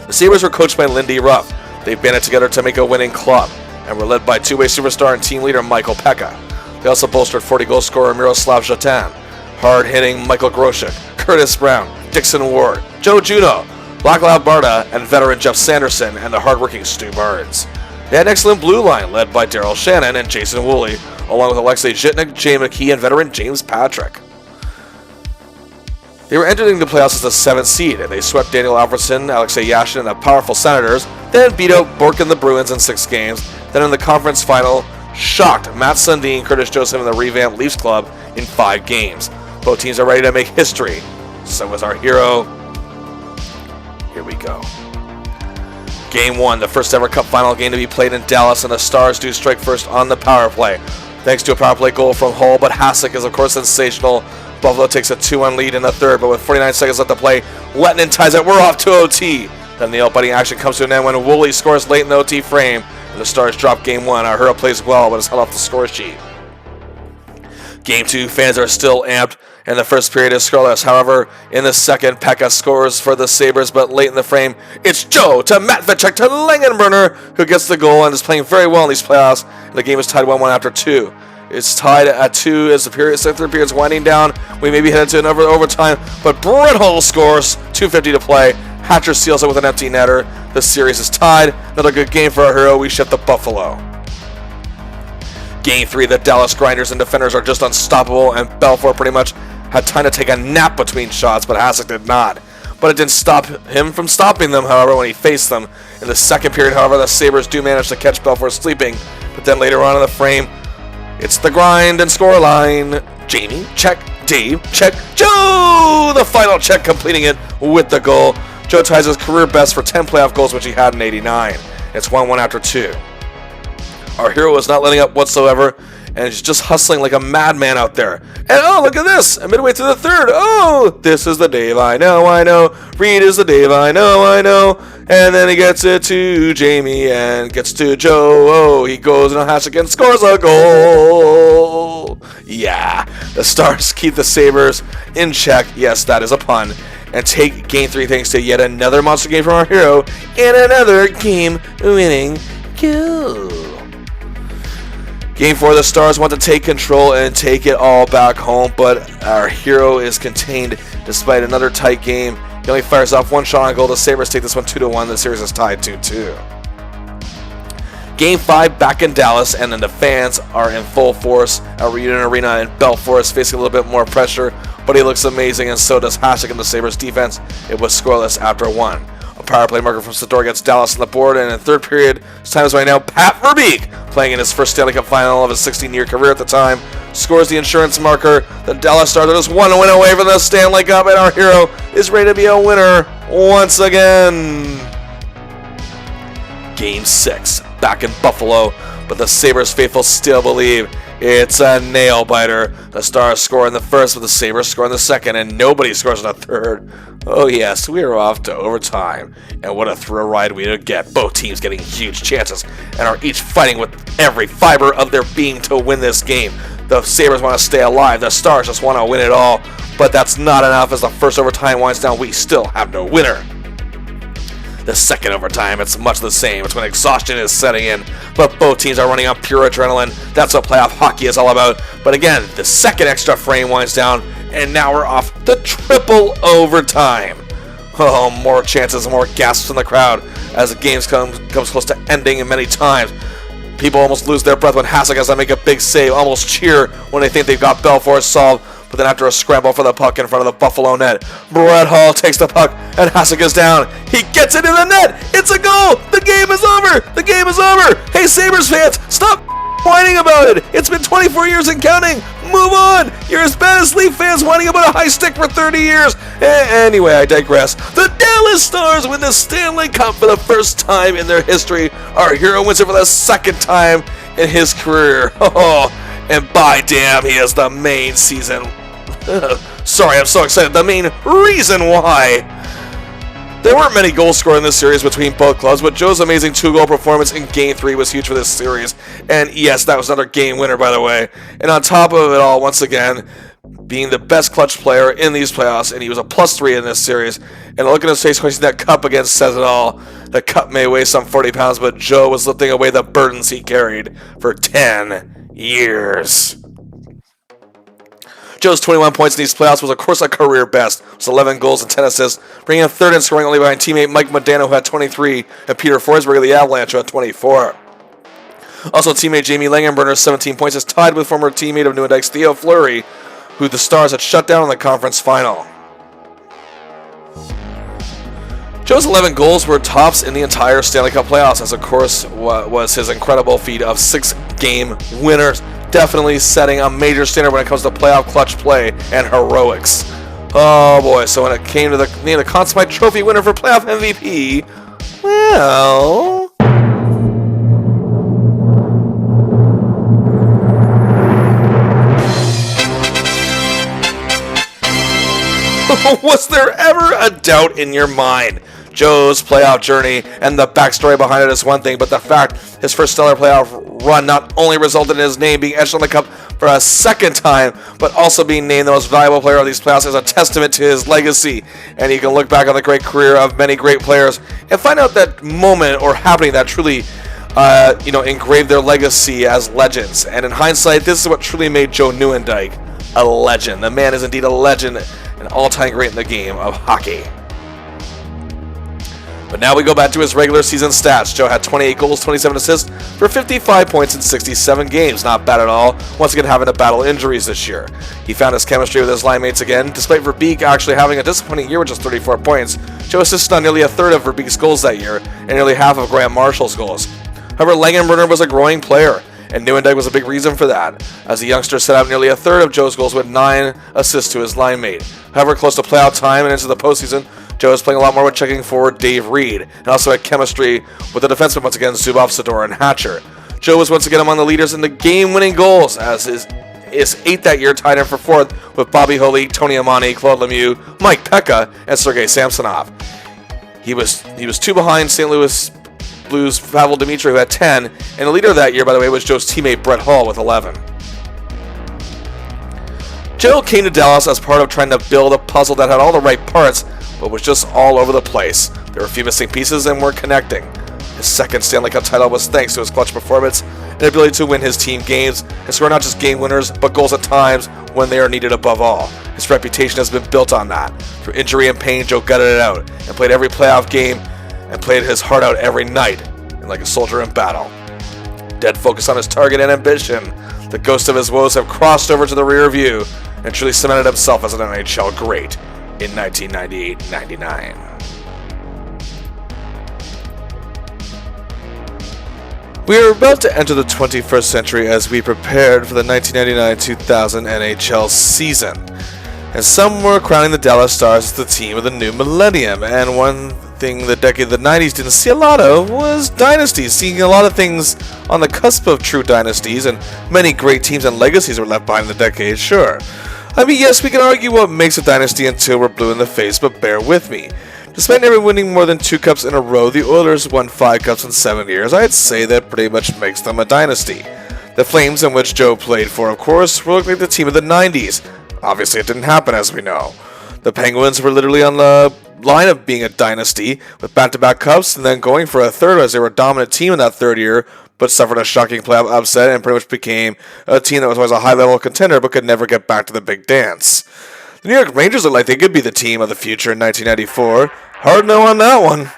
The Sabres were coached by Lindy Ruff. They banded together to make a winning club and were led by two-way superstar and team leader Michael Pekka. They also bolstered 40-goal scorer Miroslav Jotan, hard-hitting Michael Grosek, Curtis Brown, Dixon Ward, Joe Juneau, Laclav Barda, and veteran Jeff Sanderson, and the hard-working Stu Barnes. They had an excellent blue line led by Daryl Shannon and Jason Woolley, along with Alexei Zhitnik, Jay McKee, and veteran James Patrick. They were entering the playoffs as the 7th seed, and they swept Daniel Alfredsson, Alexei Yashin, and the powerful Senators, then beat out Bork and the Bruins in 6 games. Then in the conference final, shocked Matt Sundin, Curtis Joseph, and the revamped Leafs club in 5 games. Both teams are ready to make history. So is our hero. Here we go. Game 1, the first ever Cup final game to be played in Dallas, and the Stars do strike first on the power play, thanks to a power play goal from Hull, but Hasek is of course sensational. Buffalo takes a 2-1 lead in the third, but with 49 seconds left to play, Lettinen ties it. We're off to OT. Then the nail-biting action comes to an end when Woolley scores late in the OT frame, and the Stars drop Game 1. Our hero plays well, but is held off the score sheet. Game 2, fans are still amped, and the first period is scoreless. However, in the second, Pekka scores for the Sabres, but late in the frame, it's Joe to Matvechek to Langenbrunner, who gets the goal and is playing very well in these playoffs. And the game is tied 1-1 after 2. It's tied at 2 as the third period's winding down. We may be headed to another overtime, but Brett Hull scores. 2:50 to play. Hatcher seals it with an empty netter. The series is tied. Another good game for our hero. We ship to Buffalo. Game 3, the Dallas Grinders and defenders are just unstoppable, and Belfour pretty much had time to take a nap between shots, but Hasek did not. But it didn't stop him from stopping them, however, when he faced them. In the second period, however, the Sabres do manage to catch Belfour sleeping, but then later on in the frame, it's the grind and score line. Jamie, check. Dave, check. Joe! The final check, completing it with the goal. Joe ties his career best for 10 playoff goals, which he had in '89. It's 1-1 after 2. Our hero is not letting up whatsoever, and he's just hustling like a madman out there. And oh, look at this! And midway through the third, oh, this is the Dave I know. Reed is the Dave I know. And then he gets it to Jamie and gets to Joe. Oh, he goes and Hasek and scores a goal. Yeah, the Stars keep the Sabres in check. Yes, that is a pun. And take Game 3 thanks to yet another monster game from our hero and another game-winning goal. Game 4, the Stars want to take control and take it all back home, but our hero is contained despite another tight game. He only fires off one shot on goal. The Sabres take this one 2-1. The series is tied 2-2. Game 5 back in Dallas, and then the fans are in full force at Reunion Arena, and Belfour is facing a little bit more pressure, but he looks amazing, and so does Hasek in the Sabres defense. It was scoreless after 1. A power play marker from Sador gets Dallas on the board, and in the third period, it's time is right now, Pat Verbeek, playing in his first Stanley Cup final of his 16-year career at the time, scores the insurance marker. The Dallas Stars are just one win away from the Stanley Cup, and our hero is ready to be a winner once again. Game 6, back in Buffalo, but the Sabres faithful still believe it's a nail-biter. The Stars score in the first, but the Sabres score in the second, and nobody scores in the third. Oh yes, we are off to overtime, and what a thrill ride we would get. Both teams getting huge chances, and are each fighting with every fiber of their being to win this game. The Sabres want to stay alive, the Stars just want to win it all, but that's not enough. As the first overtime winds down, we still have no winner. The second overtime, it's much the same. It's when exhaustion is setting in, but both teams are running on pure adrenaline. That's what playoff hockey is all about. But again, the second extra frame winds down, and now we're off to triple overtime. Oh, more chances, more gasps in the crowd as the game comes close to ending many times. People almost lose their breath when Hasek has to make a big save, almost cheer when they think they've got Belfour solved. But then after a scramble for the puck in front of the Buffalo net, Brett Hall takes the puck and Hasek is down. He gets it in the net. It's a goal. The game is over. The game is over. Hey, Sabres fans, stop whining about it. It's been 24 years and counting. Move on. You're as bad as Leaf fans whining about a high stick for 30 years. Anyway, I digress. The Dallas Stars win the Stanley Cup for the first time in their history. Our hero wins it for the second time in his career. Oh, and by damn, he is the main season. Sorry, I'm so excited. The main reason why. There weren't many goals scored in this series between both clubs, but Joe's amazing 2-goal performance in Game 3 was huge for this series. And yes, that was another game winner, by the way. And on top of it all, once again, being the best clutch player in these playoffs, and he was a +3 in this series. And look at his face hoisting that cup again says it all. The cup may weigh some 40 pounds, but Joe was lifting away the burdens he carried for 10 years. Joe's 21 points in these playoffs was, of course, a career best. It was 11 goals and 10 assists, bringing him third in scoring only behind teammate Mike Modano, who had 23, and Peter Forsberg of the Avalanche, who had 24. Also, teammate Jamie Langenbrunner's 17 points is tied with former teammate of Nieuwendyk's Theo Fleury, who the Stars had shut down in the conference final. Joe's 11 goals were tops in the entire Stanley Cup playoffs, as of course was his incredible feat of 6-game winners. Definitely setting a major standard when it comes to playoff clutch play and heroics. Oh boy, so when it came to the Conn Smythe Trophy winner for playoff MVP, well... Was there ever a doubt in your mind? Joe's playoff journey and the backstory behind it is one thing, but the fact his first stellar playoff run not only resulted in his name being etched on the cup for a second time, but also being named the most valuable player of these playoffs is a testament to his legacy. And you can look back on the great career of many great players and find out that moment or happening that truly engraved their legacy as legends. And in hindsight, this is what truly made Joe Nieuwendyk a legend. The man is indeed a legend, an all-time great in the game of hockey. But now we go back to his regular season stats. Joe had 28 goals, 27 assists for 55 points in 67 games. Not bad at all. Once again, having to battle injuries this year. He found his chemistry with his line mates again. Despite Verbeek actually having a disappointing year with just 34 points, Joe assisted on nearly a third of Verbeek's goals that year and nearly half of Graham Marshall's goals. However, Langenbrunner was a growing player, and Nieuwendyk was a big reason for that, as the youngster set out nearly a third of Joe's goals with 9 assists to his line mate. However, close to playoff time and into the postseason, Joe was playing a lot more with checking forward Dave Reed, and also had chemistry with the defensemen once again Zubov, Sador, and Hatcher. Joe was once again among the leaders in the game-winning goals, as his 8th that year tied him for 4th with Bobby Holy, Tony Amani, Claude Lemieux, Mike Pekka, and Sergei Samsonov. He was 2 behind St. Louis Blues' Pavel Dimitri, who had 10, and the leader that year, by the way, was Joe's teammate Brett Hall with 11. Joe came to Dallas as part of trying to build a puzzle that had all the right parts, but was just all over the place. There were a few missing pieces and were connecting. His second Stanley Cup title was thanks to his clutch performance and ability to win his team games and score not just game winners, but goals at times when they are needed above all. His reputation has been built on that. Through injury and pain, Joe gutted it out and played every playoff game and played his heart out every night, and like a soldier in battle. Dead focus on his target and ambition, the ghost of his woes have crossed over to the rear view and truly cemented himself as an NHL great in 1998-99. We are about to enter the 21st century as we prepared for the 1999-2000 NHL season. And some were crowning the Dallas Stars as the team of the new millennium, and one thing the decade of the 90s didn't see a lot of was dynasties, seeing a lot of things on the cusp of true dynasties, and many great teams and legacies were left behind in the decade, sure. I mean, yes, we can argue what makes a dynasty until we're blue in the face, but bear with me. Despite never winning more than 2 cups in a row, the Oilers won 5 cups in 7 years. I'd say that pretty much makes them a dynasty. The Flames, in which Joe played for, of course, were like the team of the 90s. Obviously, it didn't happen, as we know. The Penguins were literally on the line of being a dynasty with back-to-back cups and then going for a third as they were a dominant team in that third year, but suffered a shocking playoff upset and pretty much became a team that was always a high-level contender but could never get back to the big dance. The New York Rangers looked like they could be the team of the future in 1994. Hard no on that one.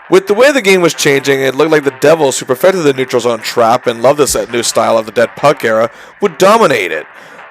With the way the game was changing, it looked like the Devils, who perfected the neutral zone trap and loved this new style of the dead puck era, would dominate it.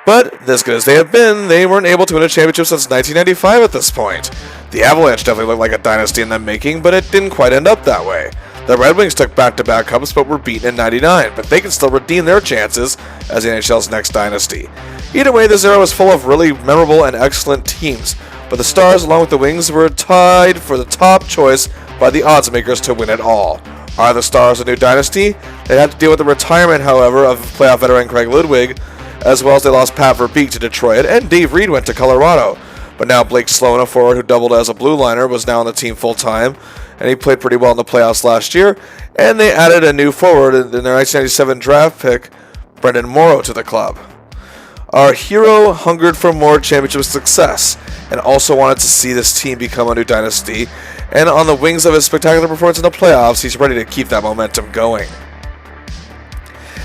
But, as good as they have been, they weren't able to win a championship since 1995 at this point. The Avalanche definitely looked like a dynasty in the making, but it didn't quite end up that way. The Red Wings took back-to-back cups but were beaten in 99, but they can still redeem their chances as the NHL's next dynasty. Either way, this era was full of really memorable and excellent teams, but the Stars, along with the Wings, were tied for the top choice by the odds makers to win it all. Are the Stars a new dynasty? They had to deal with the retirement, however, of playoff veteran Craig Ludwig, as well as they lost Pat Verbeek to Detroit, and Dave Reed went to Colorado. But now Blake Sloan, a forward who doubled as a blue liner, was now on the team full-time, and he played pretty well in the playoffs last year, and they added a new forward in their 1997 draft pick, Brendan Morrow, to the club. Our hero hungered for more championship success, and also wanted to see this team become a new dynasty, and on the wings of his spectacular performance in the playoffs, he's ready to keep that momentum going.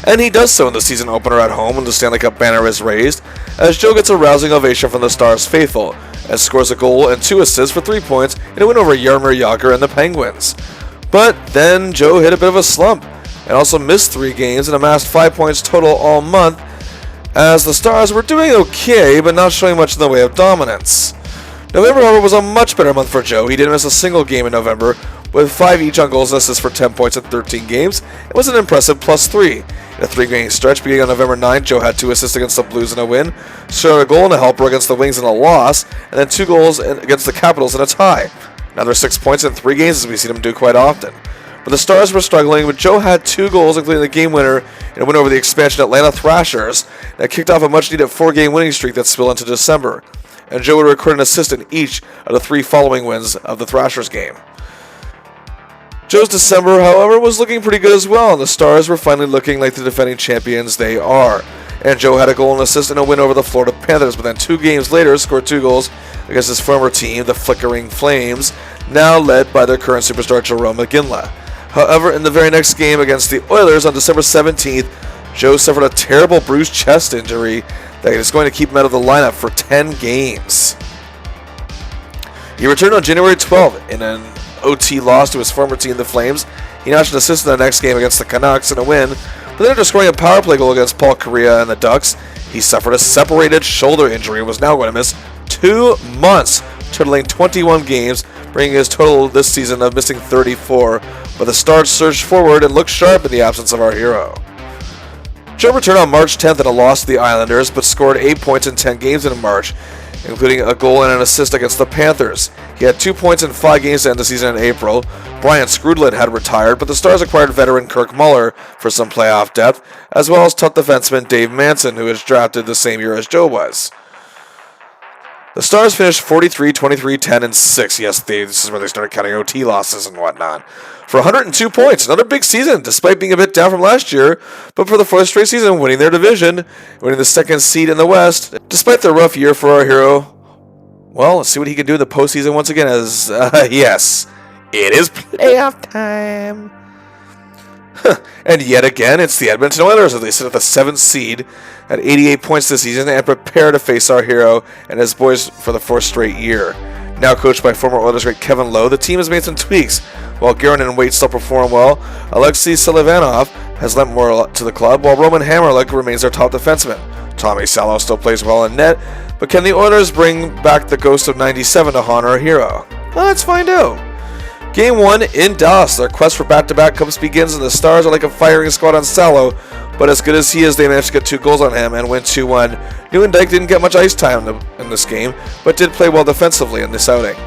And he does so in the season opener at home when the Stanley Cup banner is raised, as Joe gets a rousing ovation from the Stars faithful, and scores a goal and 2 assists for 3 points in a win over Jaromir Jagr and the Penguins. But then Joe hit a bit of a slump, and also missed 3 games and amassed 5 points total all month, as the Stars were doing okay, but not showing much in the way of dominance. November, however, was a much better month for Joe. He didn't miss a single game in November, with 5 each on goals and assists for 10 points in 13 games. It was an impressive +3. In a 3-game stretch beginning on November 9th, Joe had 2 assists against the Blues in a win, scored a goal and a helper against the Wings in a loss, and then 2 goals against the Capitals in a tie. Another 6 points in 3 games, as we've seen him do quite often. But the Stars were struggling, but Joe had 2 goals, including the game winner in a win over the expansion Atlanta Thrashers, that kicked off a much-needed 4-game winning streak that spilled into December. And Joe would record an assist in each of the 3 following wins of the Thrashers game. Joe's December, however, was looking pretty good as well, and the Stars were finally looking like the defending champions they are. And Joe had a goal and assist in a win over the Florida Panthers, but then 2 games later scored 2 goals against his former team, the Flickering Flames, now led by their current superstar Jarome Iginla. However, in the very next game against the Oilers on December 17th, Joe suffered a terrible bruised chest injury that is going to keep him out of the lineup for 10 games. He returned on January 12th in an OT loss to his former team, the Flames. He notched an assist in the next game against the Canucks in a win, but then after scoring a power play goal against Paul Kariya and the Ducks, he suffered a separated shoulder injury and was now going to miss 2 months, totaling 21 games, bringing his total this season of missing 34, but the Stars surged forward and looked sharp in the absence of our hero. Joe returned on March 10th in a loss to the Islanders, but scored 8 points in 10 games in March, including a goal and an assist against the Panthers. He had 2 points in 5 games to end the season in April. Brian Skrudland had retired, but the Stars acquired veteran Kirk Muller for some playoff depth, as well as tough defenseman Dave Manson, who was drafted the same year as Joe was. The Stars finished 43, 23, 10, and 6. Yes, this is where they started counting OT losses and whatnot. For 102 points, another big season, despite being a bit down from last year, but for the 4th straight season, winning their division, winning the 2nd seed in the West. Despite the rough year for our hero, well, let's see what he can do in the postseason once again, as, yes, it is playoff time. And yet again, it's the Edmonton Oilers as they sit at the 7th seed at 88 points this season and prepare to face our hero and his boys for the 4th straight year. Now coached by former Oilers great Kevin Lowe, the team has made some tweaks. While Guerin and Waite still perform well, Alexei Selivanov has lent more to the club, while Roman Hamrlik remains their top defenseman. Tommy Salo still plays well in net, but can the Oilers bring back the ghost of 97 to haunt our hero? Well, let's find out. Game 1 in Dallas. Their quest for back-to-back cups begins, and the Stars are like a firing squad on Salo, but as good as he is, they managed to get 2 goals on him and win 2-1. Nieuwendyk didn't get much ice time in this game, but did play well defensively in this outing.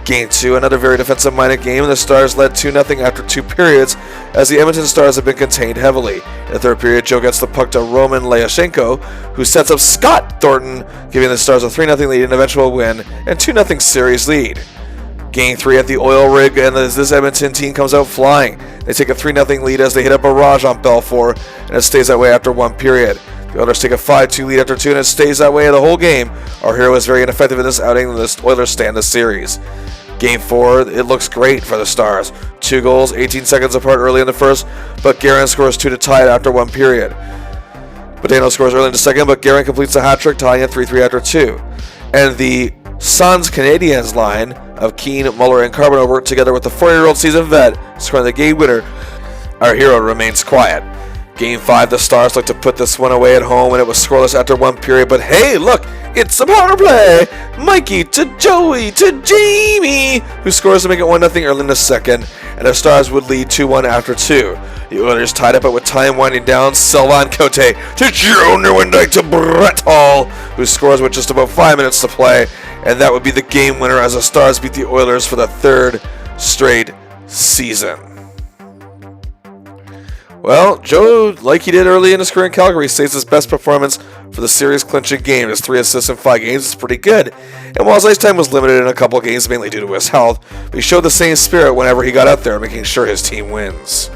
Game 2, another very defensive-minded game, and the Stars led 2-0 after 2 periods, as the Edmonton Stars have been contained heavily. In the 3rd period, Joe gets the puck to Roman Lyashenko, who sets up Scott Thornton, giving the Stars a 3-0 lead and eventual win, and 2-0 series lead. Game 3 at the Oil Rig, and this Edmonton team comes out flying. They take a 3-0 lead as they hit a barrage on Belfour, and it stays that way after 1 period. The Oilers take a 5-2 lead after 2, and it stays that way the whole game. Our hero is very ineffective in this outing, and the Oilers stay in the series. Game 4, it looks great for the Stars. 2 goals, 18 seconds apart early in the first, but Guerin scores 2 to tie it after 1 period. Bodeno scores early in the second, but Guerin completes a hat-trick, tying it 3-3 after 2. And the Suns-Canadiens line of Keane, Muller, and Carbonova, together with the 40-year-old seasoned vet, scoring the game winner. Our hero remains quiet. Game 5, the Stars look to put this one away at home, and it was scoreless after 1 period, but hey, look, it's a power play! Mikey to Joey to Jamie, who scores to make it 1-0 early in the second, and the Stars would lead 2-1 after 2. The Oilers tied up, but with time winding down, Sylvain Cote to Joe Nieuwendyk to Brett Hall, who scores with just about 5 minutes to play, and that would be the game winner as the Stars beat the Oilers for the 3rd straight season. Well, Joe, like he did early in his career in Calgary, saves his best performance for the series clinching game. His 3 assists in 5 games is pretty good. And while his ice time was limited in a couple games, mainly due to his health, he showed the same spirit whenever he got out there, making sure his team wins.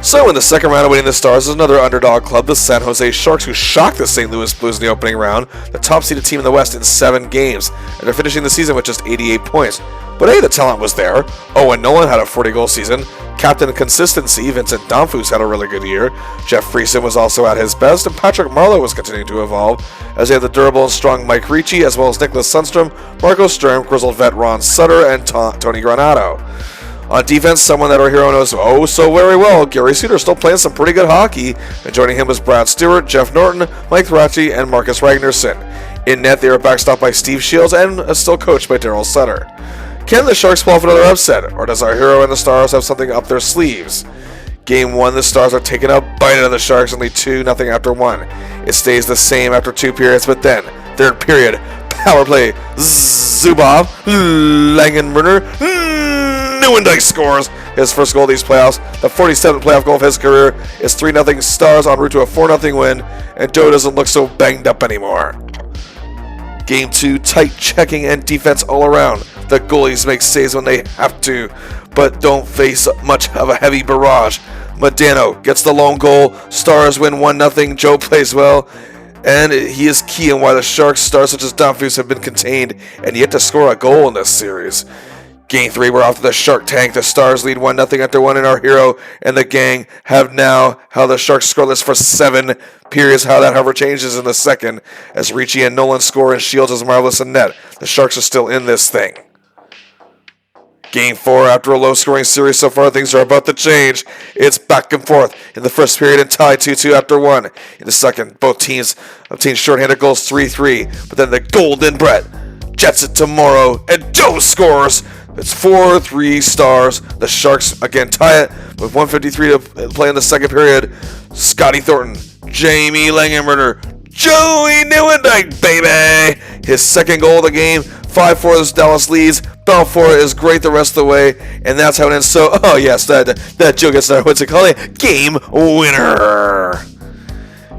So in the second round, awaiting the Stars is another underdog club, the San Jose Sharks, who shocked the St. Louis Blues in the opening round, the top-seeded team in the West in 7 games, and they're finishing the season with just 88 points. But hey, the talent was there. Owen Nolan had a 40-goal season. Captain Consistency, Vincent Damphousse, had a really good year. Jeff Friesen was also at his best, and Patrick Marleau was continuing to evolve, as they had the durable and strong Mike Ricci, as well as Nicholas Sundstrom, Marco Sturm, grizzled vet Ron Sutter, and Tony Granato. On defense, someone that our hero knows oh so very well, Gary Suter, still playing some pretty good hockey, and joining him was Brad Stewart, Jeff Norton, Mike Thrashy, and Marcus Ragnarsson. In net, they were backstopped by Steve Shields and still coached by Darryl Sutter. Can the Sharks pull off another upset, or does our hero and the Stars have something up their sleeves? Game 1, the Stars are taking a bite out of the Sharks and lead 2-0 after 1. It stays the same after 2 periods, but then, 3rd period, power play, Zubov, Langenbrunner, Nieuwendyk scores his first goal of these playoffs. The 47th playoff goal of his career is 3-0 Stars en route to a 4-0 win, and Joe doesn't look so banged up anymore. Game 2, tight checking and defense all around. The goalies make saves when they have to, but don't face much of a heavy barrage. Modano gets the lone goal. Stars win 1-0. Joe plays well, and he is key in why the Sharks, stars such as Damphousse, have been contained and yet to score a goal in this series. Game 3, we're off to the Shark Tank. The Stars lead 1-0 after 1, and our hero and the gang have now how the Sharks scoreless for 7 periods. How that, however, changes in the second as Ricci and Nolan score and Shields is marvelous in net. The Sharks are still in this thing. Game 4, after a low-scoring series so far, things are about to change. It's back and forth in the first period and tied 2-2 after 1. In the second, both teams obtain shorthanded goals 3-3, but then the Golden Brett jets it to Morrow, and Joe scores. It's 4-3 Stars. The Sharks again tie it with 1:53 to play in the second period. Scotty Thornton, Jamie Langenbrunner, Joey Nieuwendyk, baby! His second goal of the game. 5-4 this Dallas leads. Belfour is great the rest of the way, and that's how it ends. So, oh yes, that Joe gets that, what's it called? Game winner!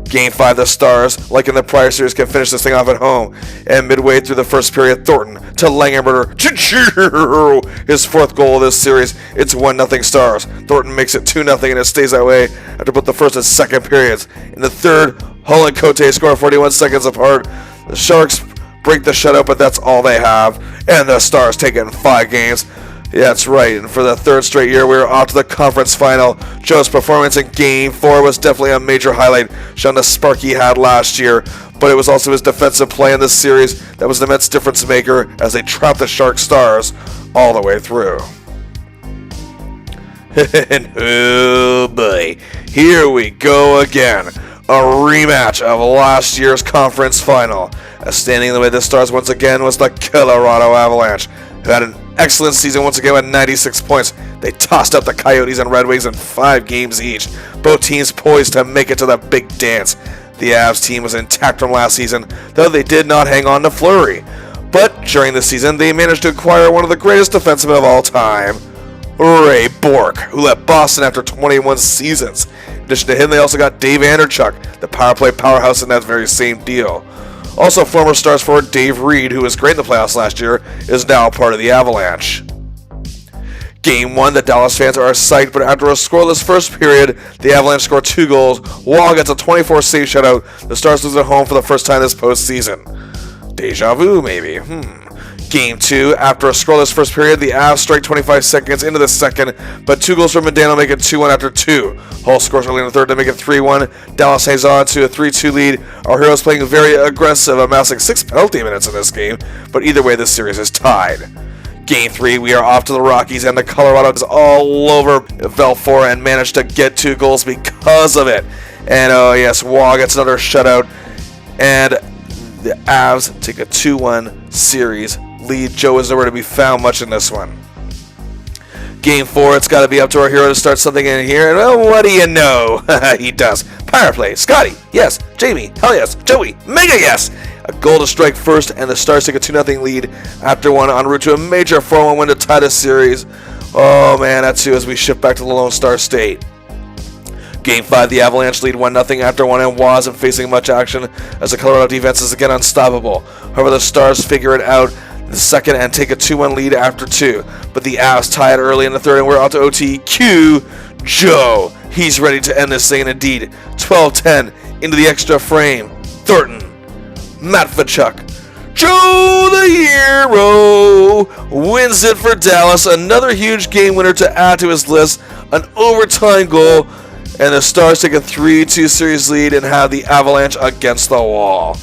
Game 5, the Stars, like in the prior series, can finish this thing off at home. And midway through the first period, Thornton to Langenbrunner. His 4th goal of this series. It's 1-0 Stars. Thornton makes it 2-0, and it stays that way after both the first and second periods. In the third, Hull and Cote score 41 seconds apart. The Sharks break the shutout, but that's all they have. And the Stars take it in 5 games. Yeah, that's right, and for the 3rd straight year, we were off to the conference final. Joe's performance in Game 4 was definitely a major highlight, showing the spark he had last year, but it was also his defensive play in this series that was the immense difference maker as they trapped the Shark Stars all the way through. And oh boy, here we go again. A rematch of last year's conference final. As standing in the way of the Stars once again was the Colorado Avalanche, who had an excellent season once again with 96 points. They tossed up the Coyotes and Red Wings in 5 games each. Both teams poised to make it to the big dance. The Avs team was intact from last season, though they did not hang on to Fleury. But during the season, they managed to acquire one of the greatest defensemen of all time, Ray Bourque, who left Boston after 21 seasons. In addition to him, they also got Dave Anderchuk, the power play powerhouse in that very same deal. Also, former Stars forward Dave Reed, who was great in the playoffs last year, is now part of the Avalanche. Game 1, the Dallas fans are psyched, but after a scoreless first period, the Avalanche score 2 goals. Wall gets a 24-save shutout. The Stars lose at home for the first time this postseason. Deja vu, maybe. Game 2, after a scoreless first period, the Avs strike 25 seconds into the second, but 2 goals from Medano make it 2-1 after 2. Hull scores early in the third to make it 3-1. Dallas hangs on to a 3-2 lead. Our heroes playing very aggressive, amassing 6 penalty minutes in this game, but either way, this series is tied. Game 3, we are off to the Rockies, and the Colorado is all over Belfour and managed to get 2 goals because of it. And oh yes, Waugh gets another shutout, and the Avs take a 2-1 series lead. Joe is nowhere to be found much in this one. Game 4, it's got to be up to our hero to start something in here, and well, what do you know? He does. Power play. Scotty, yes. Jamie, hell yes. Joey, mega yes. A goal to strike first, and the Stars take a 2-0 lead after one, en route to a major 4-1 win to tie the series. Oh man, that's 2 as we shift back to the Lone Star State. Game 5, the Avalanche lead 1-0 after one, and Waugh isn't facing much action as the Colorado defense is again unstoppable. However, the Stars figure it out the second and take a 2-1 lead after 2. But the Avs tie it early in the third, and we're out to OT. Cue Joe. He's ready to end this thing, and indeed, 12-10 into the extra frame. Thornton, Matvechuk, Joe the hero wins it for Dallas. Another huge game winner to add to his list. An overtime goal, and the Stars take a 3-2 series lead and have the Avalanche against the wall.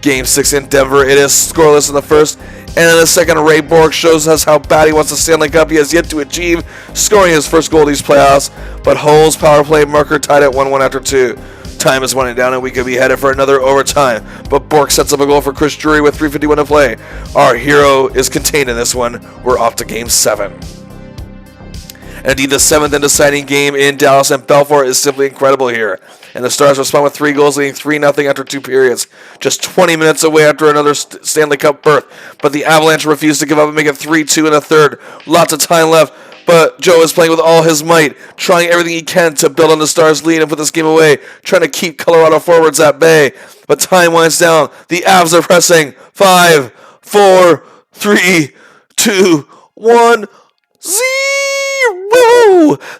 Game 6 in Denver, it is scoreless in the first, and in the second, Ray Bork shows us how bad he wants the Stanley Cup. He has yet to achieve, scoring his first goal of these playoffs, but Hull's power play marker tied at 1-1 after 2. Time is winding down, and we could be headed for another overtime, but Bork sets up a goal for Chris Drury with 3:51 to play. Our hero is contained in this one. We're off to Game 7. And indeed, the 7th and deciding game in Dallas, and Belfour is simply incredible here. And the Stars respond with 3 goals, leading 3-0 after 2 periods. Just 20 minutes away after another Stanley Cup berth. But the Avalanche refuse to give up and make it 3-2 in the third. Lots of time left, but Joe is playing with all his might, trying everything he can to build on the Stars' lead and put this game away, trying to keep Colorado forwards at bay. But time winds down. The Avs are pressing. 5, 4, 3, 2, 1, 0!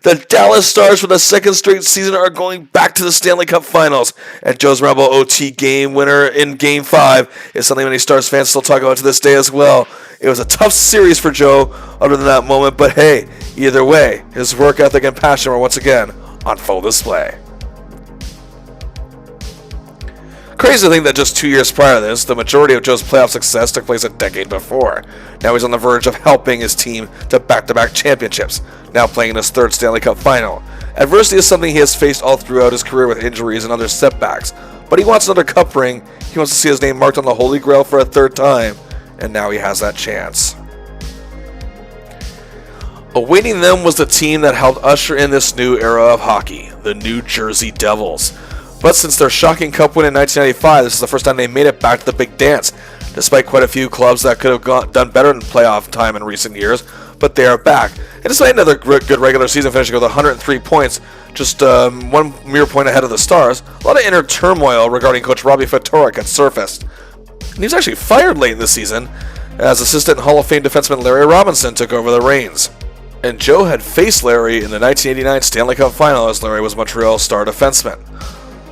The Dallas Stars for the second straight season are going back to the Stanley Cup Finals. And Joe's memorable OT game winner in Game 5 is something many Stars fans still talk about to this day as well. It was a tough series for Joe other than that moment, but hey, either way, his work ethic and passion were once again on full display. Crazy to think that just 2 years prior to this, the majority of Joe's playoff success took place a decade before. Now he's on the verge of helping his team to back-to-back championships, now playing in his 3rd Stanley Cup final. Adversity is something he has faced all throughout his career with injuries and other setbacks, but he wants another cup ring, he wants to see his name marked on the Holy Grail for a 3rd time, and now he has that chance. Awaiting them was the team that helped usher in this new era of hockey, the New Jersey Devils. But since their shocking cup win in 1995, this is the first time they made it back to the big dance, despite quite a few clubs that could have done better in playoff time in recent years, but they are back. And despite another good regular season finishing with 103 points, just 1 mere point ahead of the Stars, a lot of inner turmoil regarding coach Robbie Ftorek had surfaced. And he was actually fired late in the season, as assistant Hall of Fame defenseman Larry Robinson took over the reins. And Joe had faced Larry in the 1989 Stanley Cup Final, as Larry was Montreal's star defenseman.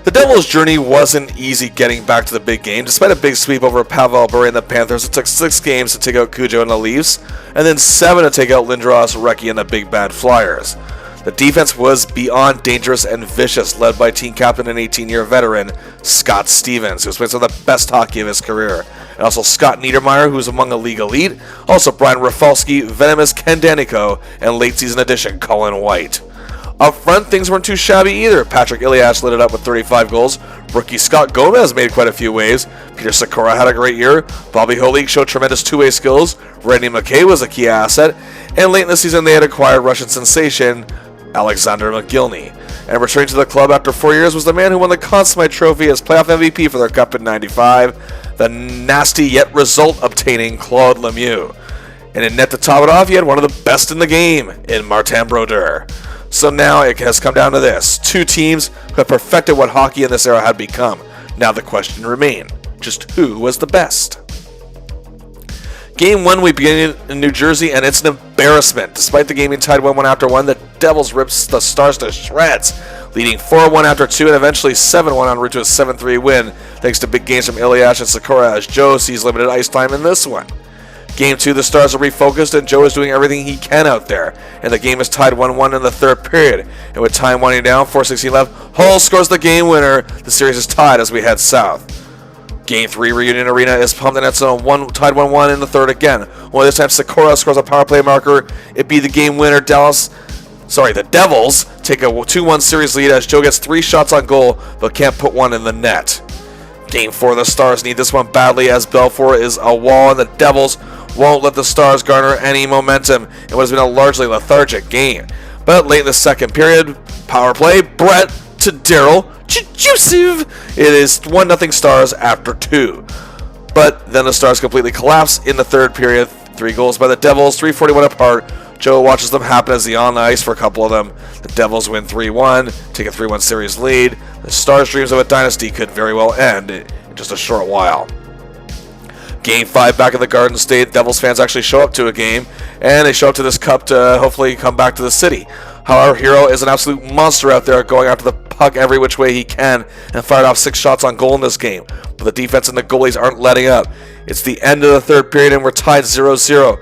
The Devils' journey wasn't easy getting back to the big game. Despite a big sweep over Pavel Bure and the Panthers, it took 6 games to take out Cujo and the Leafs, and then 7 to take out Lindros, Recchi, and the Big Bad Flyers. The defense was beyond dangerous and vicious, led by team captain and 18-year veteran Scott Stevens, who was playing some of the best hockey of his career. And also Scott Niedermayer, who was among the league elite. Also Brian Rafalski, venomous Ken Danico, and late-season addition Colin White. Up front, things weren't too shabby either. Patrick Ilias lit it up with 35 goals. Rookie Scott Gomez made quite a few waves. Peter Sikora had a great year. Bobby Holik showed tremendous two-way skills. Randy McKay was a key asset. And late in the season, they had acquired Russian sensation Alexander McGillney. And returning to the club after 4 years was the man who won the Conn Smythe Trophy as playoff MVP for their cup in '95, the nasty yet result-obtaining Claude Lemieux. And in net to top it off, he had one of the best in the game in Martin Brodeur. So now it has come down to this. 2 teams who have perfected what hockey in this era had become. Now the question remains, just who was the best? Game 1, we begin in New Jersey, and it's an embarrassment. Despite the game being tied 1-1 after 1, the Devils rips the Stars to shreds, leading 4-1 after 2 and eventually 7-1 en route to a 7-3 win, thanks to big games from Ilias and Sikora as Joe sees limited ice time in this one. Game 2, the Stars are refocused, and Joe is doing everything he can out there. And the game is tied 1-1 in the third period. And with time winding down, 4:16 left, Hull scores the game winner. The series is tied as we head south. Game 3, Reunion Arena is pumped, and it's tied 1-1 in the third again. Only this time, Sikora scores a power play marker. It be the game winner. The Devils take a 2-1 series lead as Joe gets 3 shots on goal, but can't put one in the net. Game 4, the Stars need this one badly as Belfour is a wall, and the Devils won't let the Stars garner any momentum in what has been a largely lethargic game. But late in the second period, power play, Brett to Daryl, Jusive. It is 1-0 Stars after 2. But then the Stars completely collapse in the third period. 3 goals by the Devils, 3:41 apart. Joe watches them happen as he on the ice for a couple of them. The Devils win 3-1, take a 3-1 series lead. The Stars' dreams of a dynasty could very well end in just a short while. Game 5 back at the Garden State. Devils fans actually show up to a game, and they show up to this cup to hopefully come back to the city. However, Hero is an absolute monster out there, going after the puck every which way he can, and fired off 6 shots on goal in this game. But the defense and the goalies aren't letting up. It's the end of the third period, and we're tied 0-0.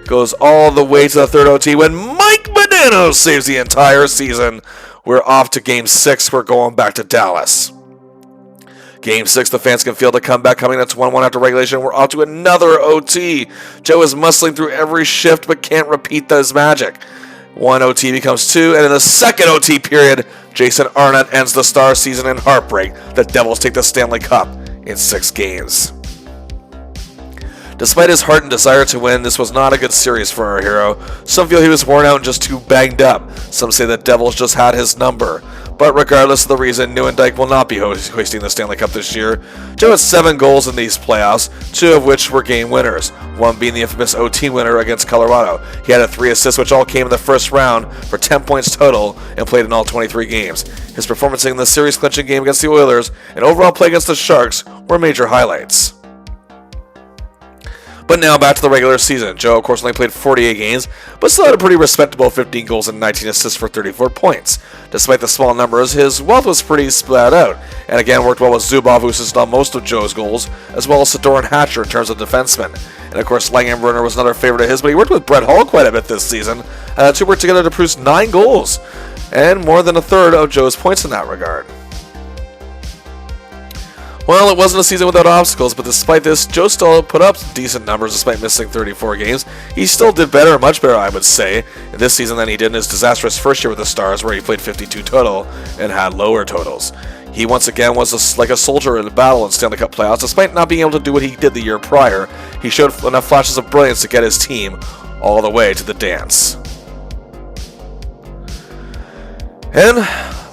Goes all the way to the third OT when Mike Modano saves the entire season. We're off to Game 6. We're going back to Dallas. Game 6, the fans can feel the comeback coming. That's 1-1 after regulation. We're off to another OT. Joe is muscling through every shift but can't repeat his magic. 1 OT becomes 2, and in the second OT period, Jason Arnott ends the Star season in heartbreak. The Devils take the Stanley Cup in 6 games. Despite his heart and desire to win, this was not a good series for our hero. Some feel he was worn out and just too banged up. Some say the Devils just had his number. But regardless of the reason, Nieuwendyk will not be hoisting the Stanley Cup this year. Joe had 7 goals in these playoffs, 2 of which were game winners, one being the infamous OT winner against Colorado. He had 3 assists, which all came in the first round for 10 points total, and played in all 23 games. His performance in the series-clinching game against the Oilers and overall play against the Sharks were major highlights. But now back to the regular season. Joe, of course, only played 48 games, but still had a pretty respectable 15 goals and 19 assists for 34 points. Despite the small numbers, his wealth was pretty split out, and again worked well with Zubov, who assisted on most of Joe's goals, as well as Sador and Hatcher in terms of defensemen. And of course, Langenbrunner was another favorite of his, but he worked with Brett Hull quite a bit this season. The two worked together to produce 9 goals, and more than a third of Joe's points in that regard. Well, it wasn't a season without obstacles, but despite this, Joe still put up decent numbers despite missing 34 games. He still did better, much better, I would say, in this season than he did in his disastrous first year with the Stars, where he played 52 total and had lower totals. He once again was like a soldier in a battle in Stanley Cup playoffs. Despite not being able to do what he did the year prior, he showed enough flashes of brilliance to get his team all the way to the dance. And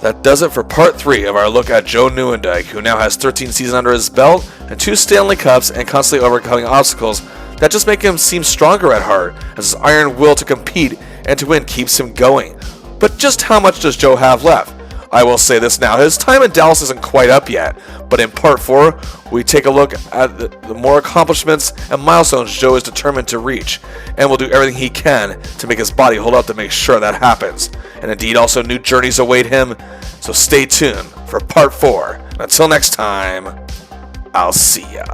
that does it for part 3 of our look at Joe Nieuwendyk, who now has 13 seasons under his belt and 2 Stanley Cups and constantly overcoming obstacles that just make him seem stronger at heart, as his iron will to compete and to win keeps him going. But just how much does Joe have left? I will say this now, his time in Dallas isn't quite up yet, but in part 4, we take a look at the more accomplishments and milestones Joe is determined to reach, and will do everything he can to make his body hold up to make sure that happens. And indeed, also new journeys await him, so stay tuned for part 4. And until next time, I'll see ya.